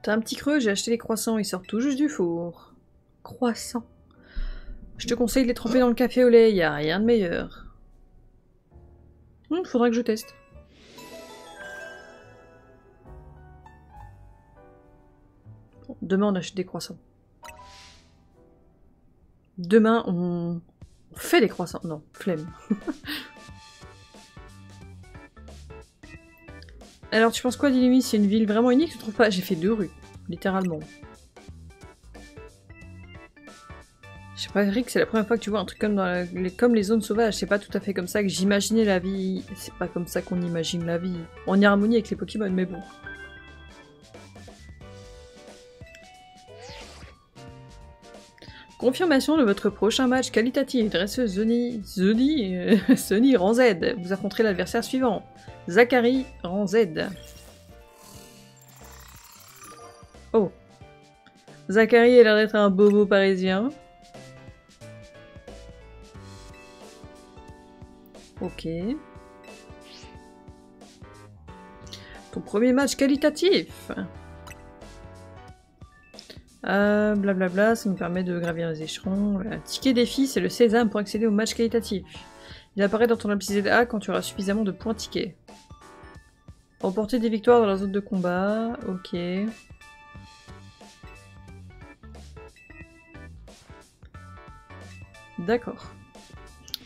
T'as un petit creux, j'ai acheté les croissants, ils sortent tout juste du four. Croissants. Je te conseille de les tremper dans le café au lait, y a rien de meilleur. Faudra que je teste. Bon, demain on achète des croissants. Demain on fait des croissants. Non, flemme. Alors tu penses quoi d'Illumi? C'est une ville vraiment unique, tu trouves pas? J'ai fait 2 rues, littéralement. Je sais pas, Rick, c'est la première fois que tu vois un truc comme les zones sauvages. C'est pas tout à fait comme ça que j'imaginais la vie. C'est pas comme ça qu'on imagine la vie. On est harmonie avec les Pokémon, mais bon. Confirmation de votre prochain match qualitatif. Dresseuse Sony rang Z. Vous affronterez l'adversaire suivant. Zachary rang Z. Oh. Zachary a l'air d'être un bobo parisien. Ok. Ton premier match qualitatif. Blablabla, ça nous permet de gravir les échelons. Voilà. Ticket défi, c'est le sésame pour accéder au match qualitatif. Il apparaît dans ton appli ZA quand tu auras suffisamment de points tickets. Remporter des victoires dans la zone de combat. Ok. D'accord.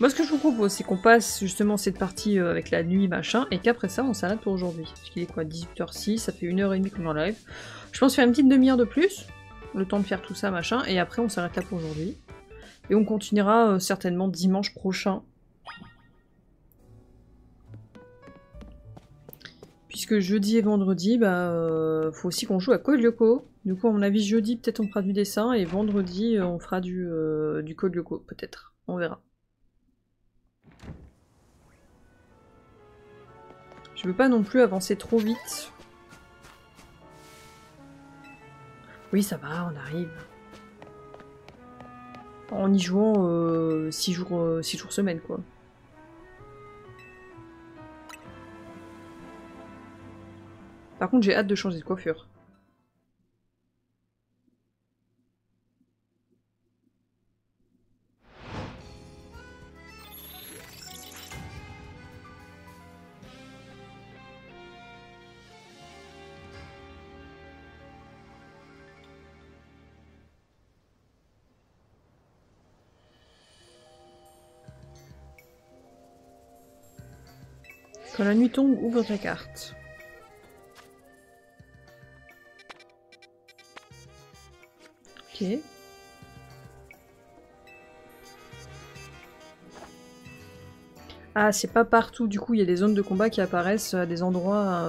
Moi, ce que je vous propose, c'est qu'on passe justement cette partie avec la nuit, machin, et qu'après ça, on s'arrête pour aujourd'hui. Parce qu'il est quoi, 18h06, ça fait 1h30 qu'on est en live. Je pense faire une petite demi-heure de plus, le temps de faire tout ça, machin, et après on s'arrête là pour aujourd'hui. Et on continuera certainement dimanche prochain. Puisque jeudi et vendredi, faut aussi qu'on joue à Code Lyoko. Du coup, à mon avis, jeudi, peut-être on fera du dessin, et vendredi, on fera du Code Lyoko, peut-être. On verra. Je veux pas non plus avancer trop vite. Oui, ça va, on arrive. En y jouant 6 jours semaine, quoi. Par contre, j'ai hâte de changer de coiffure. Quand la nuit tombe, ouvre ta carte. Ok. Ah, c'est pas partout, du coup il y a des zones de combat qui apparaissent à des endroits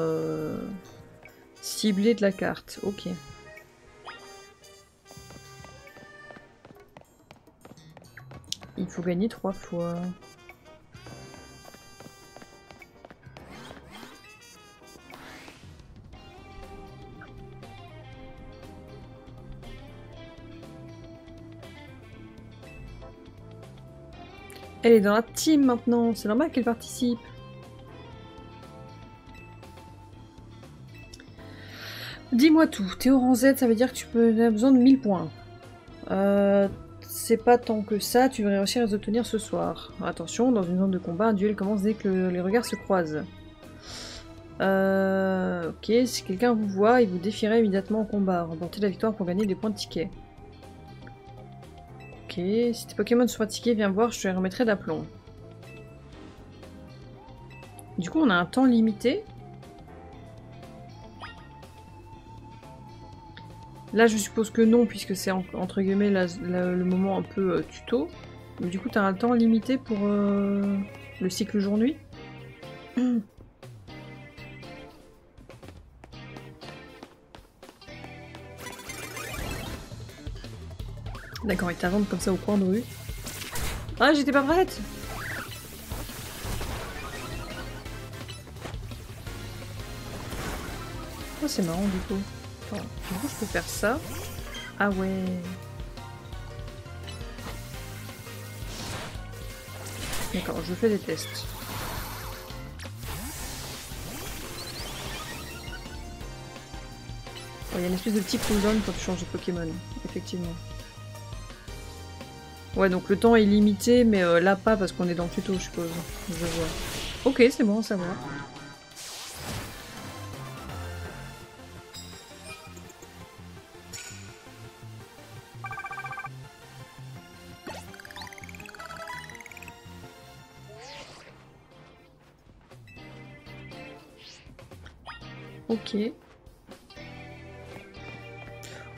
ciblés de la carte. Ok. Il faut gagner 3 fois. Elle est dans la team maintenant, c'est normal qu'elle participe. Dis-moi tout, t'es au rang Z, ça veut dire que tu as besoin de 1000 points. C'est pas tant que ça, tu devrais réussir à les obtenir ce soir. Attention, dans une zone de combat, un duel commence dès que les regards se croisent. Ok, si quelqu'un vous voit, il vous défierait immédiatement au combat. Remportez la victoire pour gagner des points de ticket. Ok, si tes Pokémon sont fatigués, viens voir, je te les remettrai d'aplomb. Du coup, on a un temps limité. Là, je suppose que non, puisque c'est entre guillemets le moment un peu tuto. Donc, du coup, t'as un temps limité pour le cycle jour-nuit. D'accord, il t'invente comme ça au coin de rue. Ah, j'étais pas prête! Oh, c'est marrant du coup. Attends, du coup, je peux faire ça. Ah ouais. D'accord, je fais des tests. Il y a une espèce de petit cooldown quand tu changes de Pokémon, effectivement. Ouais, donc le temps est limité, mais là pas parce qu'on est dans le tuto, je suppose. Je vois. Ok, c'est bon à savoir. Ok.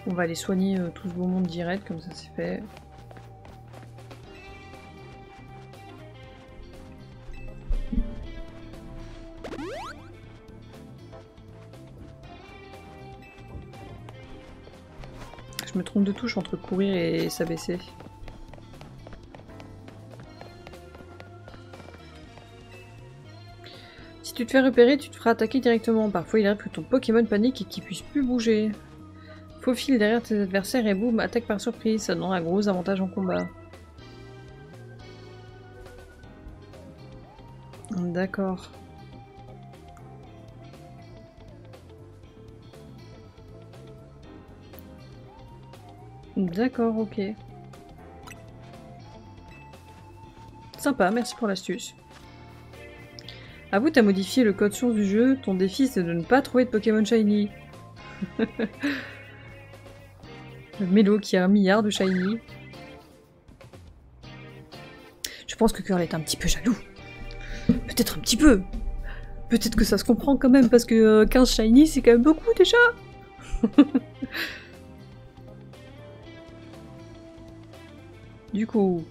On va aller soigner tout ce beau monde direct, comme ça c'est fait. Je me trompe de touche entre courir et s'abaisser. Si tu te fais repérer, tu te feras attaquer directement. Parfois il arrive que ton Pokémon panique et qu'il puisse plus bouger. Faufile derrière tes adversaires et boum, attaque par surprise, ça donne un gros avantage en combat. D'accord. D'accord, ok. Sympa, merci pour l'astuce. Avoue, t'as modifié le code source du jeu, ton défi c'est de ne pas trouver de Pokémon Shiny. Le Mélo qui a 1 milliard de Shiny. Je pense que Curl est un petit peu jaloux. Peut-être un petit peu. Peut-être que ça se comprend quand même, parce que 15 Shiny c'est quand même beaucoup déjà. Du coup,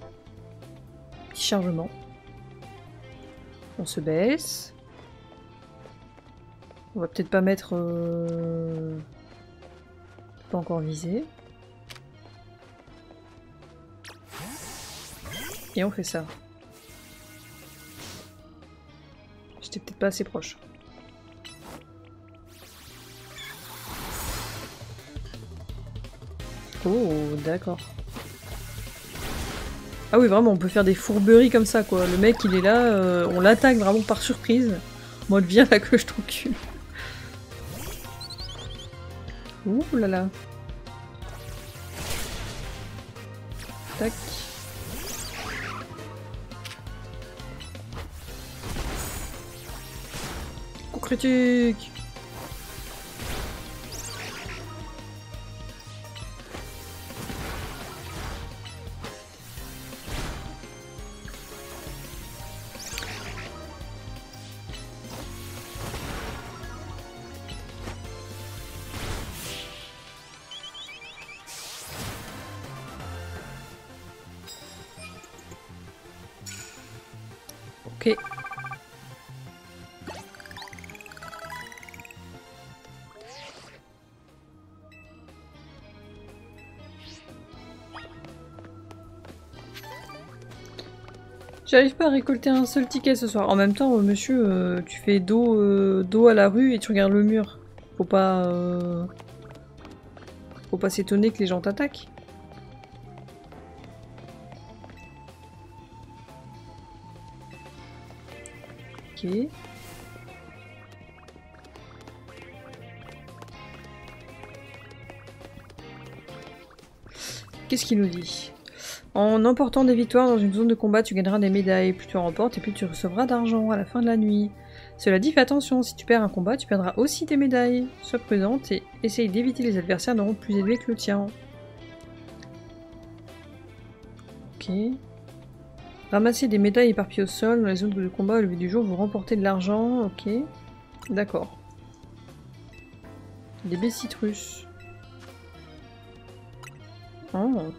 petit chargement. On se baisse. On va peut-être pas mettre... Pas encore visé. Et on fait ça. J'étais peut-être pas assez proche. Oh, d'accord. Ah oui, vraiment, on peut faire des fourberies comme ça, quoi. Le mec, il est là, on l'attaque vraiment par surprise. Moi, viens là que je t'encule. Ouh là là. Tac. Coup critique. Ok. J'arrive pas à récolter un seul ticket ce soir. En même temps, monsieur, tu fais dos à la rue et tu regardes le mur. Faut pas s'étonner que les gens t'attaquent. Ok. Qu'est-ce qu'il nous dit? En emportant des victoires dans une zone de combat, tu gagneras des médailles. Plus tu en remportes et plus tu recevras d'argent à la fin de la nuit. Cela dit, fais attention, si tu perds un combat, tu perdras aussi des médailles. Sois prudente et essaye d'éviter les adversaires d'un rang plus élevé que le tien. Ok. Ramasser des médailles éparpillées au sol dans les zones de combat au lever du jour, vous remportez de l'argent. Ok. D'accord. Des baies citrus. Oh.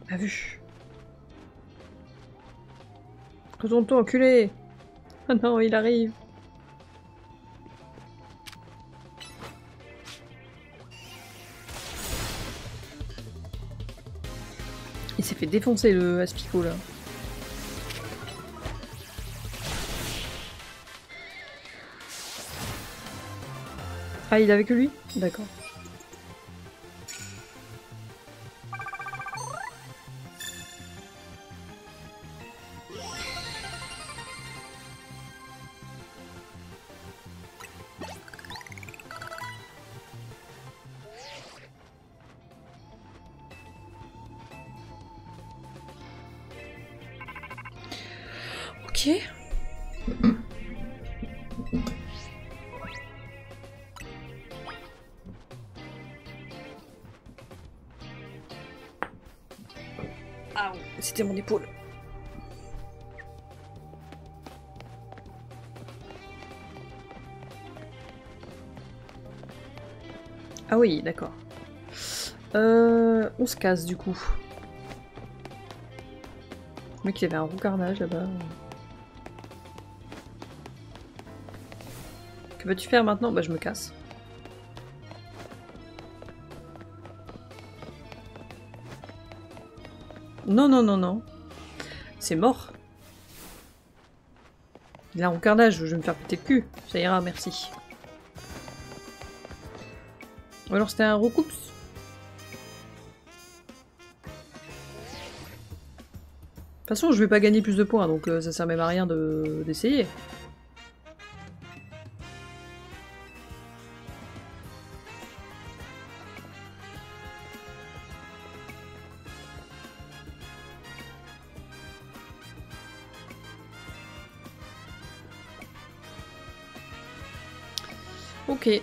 Pas vu. Retourne-toi, enculé! Oh non, il arrive! Il s'est fait défoncer le Aspico là. Ah, il avait que lui? D'accord. Ok. Ah, c'était mon épaule. Ah oui, d'accord. On se casse du coup. Le mec il avait un roucarnage là-bas. Que vas-tu faire maintenant? Bah je me casse. Non, non, non, non. C'est mort. Il a un roucarnage, je vais me faire péter le cul. Ça ira, merci. Ou alors c'était un recoups. De toute façon, je vais pas gagner plus de points, donc ça sert même à rien d'essayer. Ok.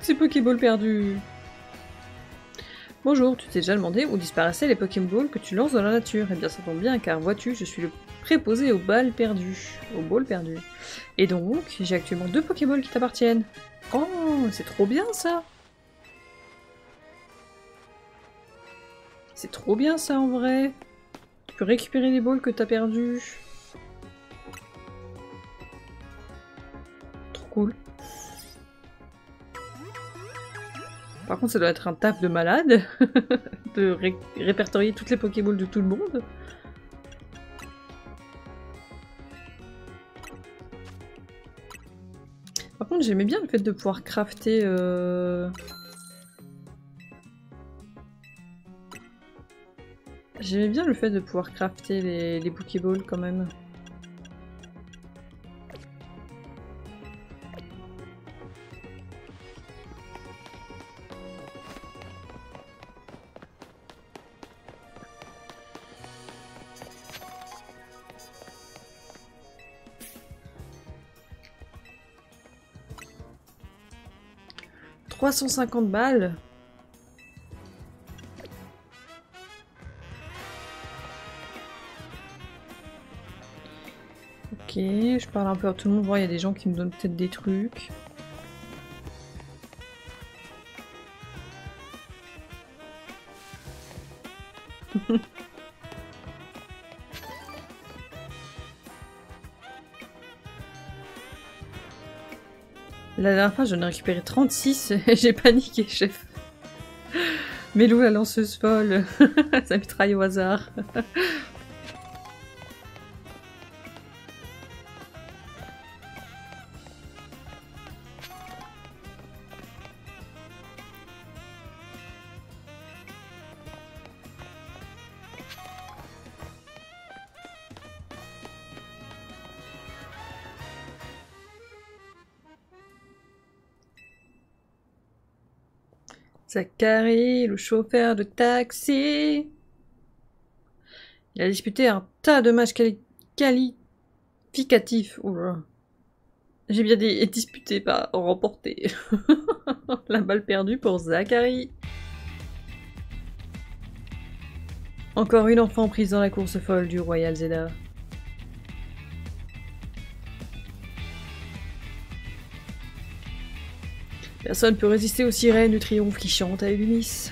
Ces Pokéballs perdus. Bonjour, tu t'es déjà demandé où disparaissaient les Pokéballs que tu lances dans la nature? Eh bien ça tombe bien, car vois-tu, je suis le préposé aux balles perdues. Aux balles perdues. Et donc, j'ai actuellement 2 Pokéballs qui t'appartiennent. Oh, c'est trop bien ça! C'est trop bien ça en vrai! Tu peux récupérer les balls que t'as perdus. Trop cool. Par contre, ça doit être un taf de malade de répertorier toutes les Pokéballs de tout le monde. Par contre, j'aimais bien le fait de pouvoir crafter... J'aimais bien le fait de pouvoir crafter les Pokéballs quand même. « 350 balles. Ok, je parle un peu à tout le monde, voir il y a des gens qui me donnent peut-être des trucs. La dernière fois, j'en ai récupéré 36 et j'ai paniqué, chef. Mélou, la lanceuse folle. Ça mitraille au hasard. Zachary, le chauffeur de taxi. Il a disputé un tas de matchs qualificatifs. Oula. J'ai bien dit disputé, pas remporté. La balle perdue pour Zachary. Encore une enfant prise dans la course folle du Royal Zelda. Personne ne peut résister aux sirènes du triomphe qui chantent à Ulysse.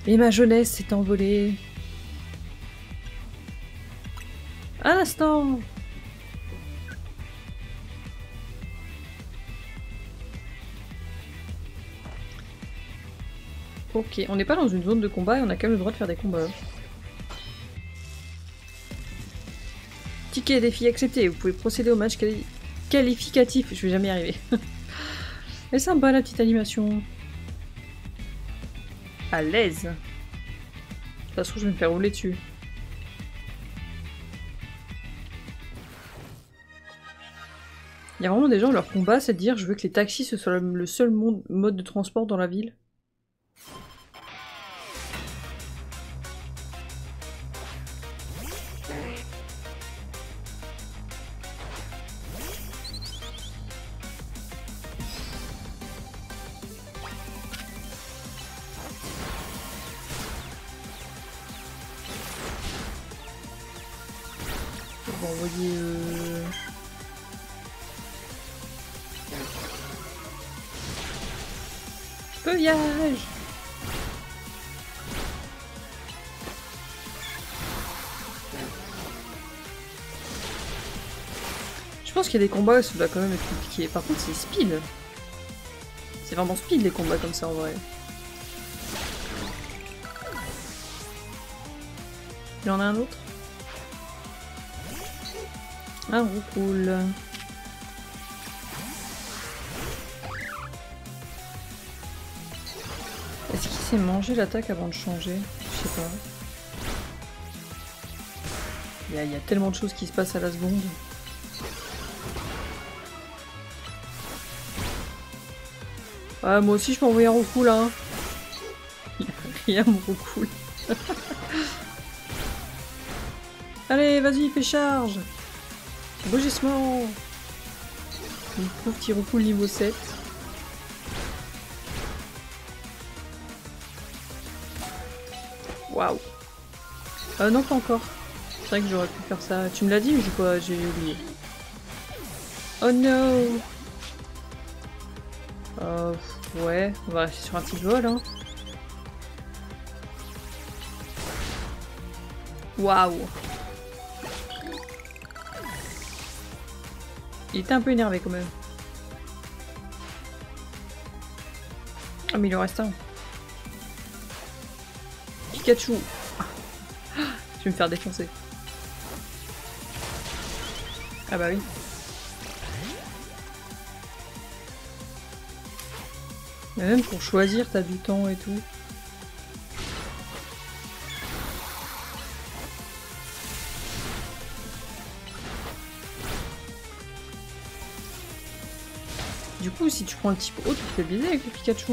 Et ma jeunesse s'est envolée. Un instant! Ok, on n'est pas dans une zone de combat et on a quand même le droit de faire des combats. Ticket défi accepté, vous pouvez procéder au match qualificatif. Je vais jamais y arriver. Elle est sympa la petite animation. À l'aise. De toute façon, je vais me faire rouler dessus. Il y a vraiment des gens, leur combat, c'est de dire je veux que les taxis ce soit le seul mode de transport dans la ville. On va envoyer... Feuillage! Je pense qu'il y a des combats où ça doit quand même être compliqué. Par contre, c'est speed. C'est vraiment speed les combats comme ça en vrai. Il y en a un autre? Un roucoule. Est-ce qu'il s'est mangé l'attaque avant de changer? Je sais pas. Il y a tellement de choses qui se passent à la seconde. Ah, moi aussi je peux envoyer un roucoule hein. Il y a rien mon roucoule. Allez, vas-y, fais charge. Rugissement. Une pauvre petit roucoule niveau 7. Waouh. Non, pas encore. C'est vrai que j'aurais pu faire ça. Tu me l'as dit ou j'ai oublié? Oh no. Ouais, on va rester sur un petit vol, hein. Waouh. Il était un peu énervé quand même. Ah mais il en reste un. Pikachu. Je vais me faire défoncer. Ah bah oui. Mais même pour choisir, t'as du temps et tout. Du coup, si tu prends le type haut, tu te fais baiser avec le Pikachu.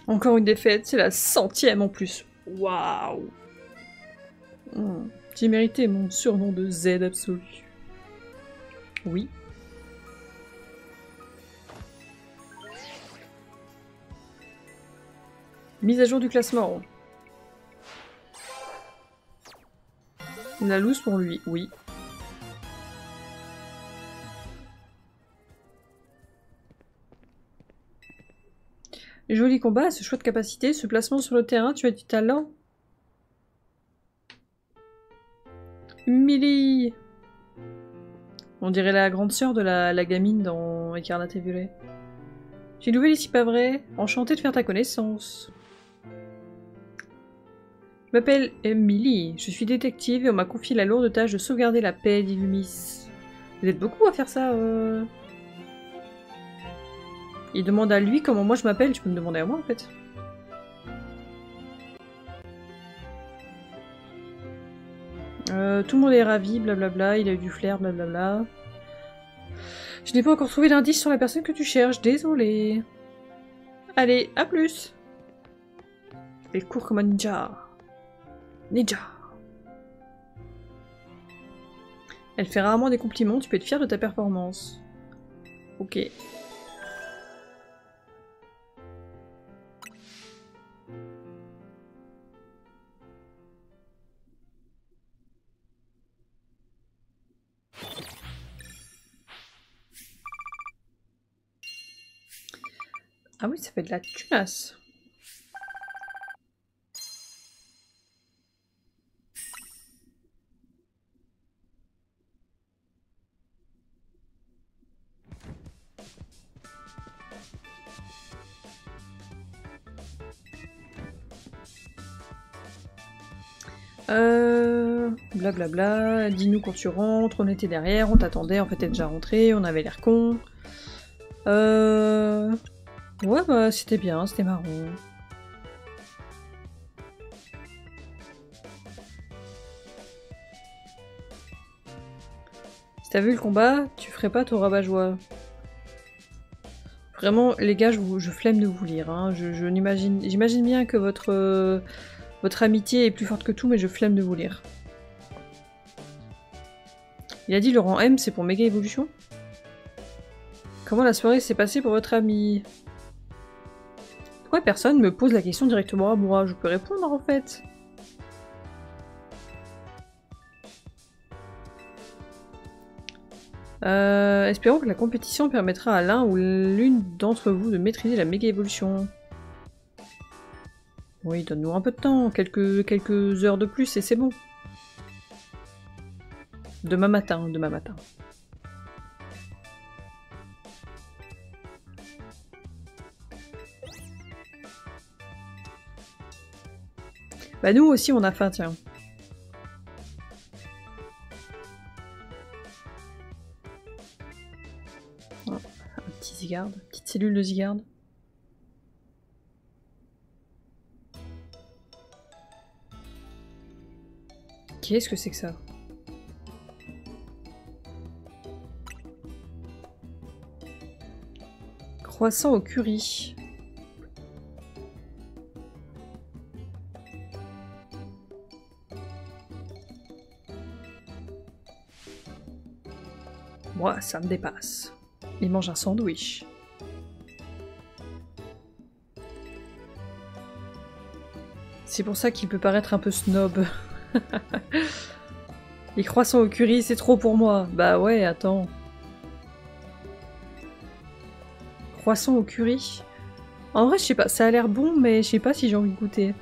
Encore une défaite, c'est la 100e en plus. Waouh. J'ai mérité mon surnom de Z absolu. Oui. Mise à jour du classement. La loose pour lui, oui. Joli combat, ce choix de capacité, ce placement sur le terrain, tu as du talent. Millie. On dirait la grande sœur de la gamine dans Écarlate et Violet. J'ai une nouvelle ici, pas vrai? Enchantée de faire ta connaissance. Je m'appelle Millie, je suis détective et on m'a confié la lourde tâche de sauvegarder la paix d'Illumis. Vous êtes beaucoup à faire ça, Il demande à lui comment moi je m'appelle, tu peux me demander à moi en fait. Tout le monde est ravi, blablabla, il a eu du flair, blablabla. Je n'ai pas encore trouvé d'indice sur la personne que tu cherches, désolé. Allez, à plus. Elle court comme un ninja. Ninja. Elle fait rarement des compliments, tu peux être fier de ta performance. Ok. Ah oui, ça fait de la tunasse. Blablabla, dis-nous quand tu rentres, on était derrière, on t'attendait, en fait t'es déjà rentré, on avait l'air con. Ouais bah c'était bien, c'était marrant. Si t'as vu le combat, tu ferais pas ton rabat-joie. Vraiment, les gars, je flemme de vous lire. Hein. J'imagine bien que votre amitié est plus forte que tout, mais je flemme de vous lire. Il a dit le rang M, c'est pour méga évolution. Comment la soirée s'est passée pour votre ami? Pourquoi personne me pose la question directement à moi? Je peux répondre en fait. Espérons que la compétition permettra à l'un ou l'une d'entre vous de maîtriser la méga évolution. Oui, donne-nous un peu de temps, quelques heures de plus et c'est bon. Demain matin, demain matin. Bah nous aussi on a faim, tiens. Oh, un petit Zygarde, petite cellule de Zygarde. Qu'est-ce que c'est que ça? Croissant au curry. Moi, ça me dépasse. Il mange un sandwich. C'est pour ça qu'il peut paraître un peu snob. Les croissants au curry, c'est trop pour moi. Bah ouais, attends. Croissant au curry. En vrai, je sais pas, ça a l'air bon, mais je sais pas si j'ai envie de goûter.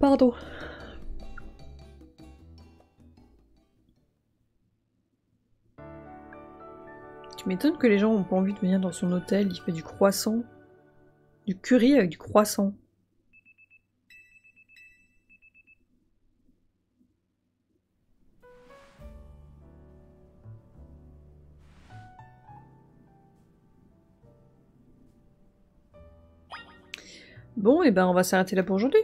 Pardon. Tu m'étonnes que les gens ont pas envie de venir dans son hôtel, il fait du croissant. Du curry avec du croissant. Bon, et ben on va s'arrêter là pour aujourd'hui.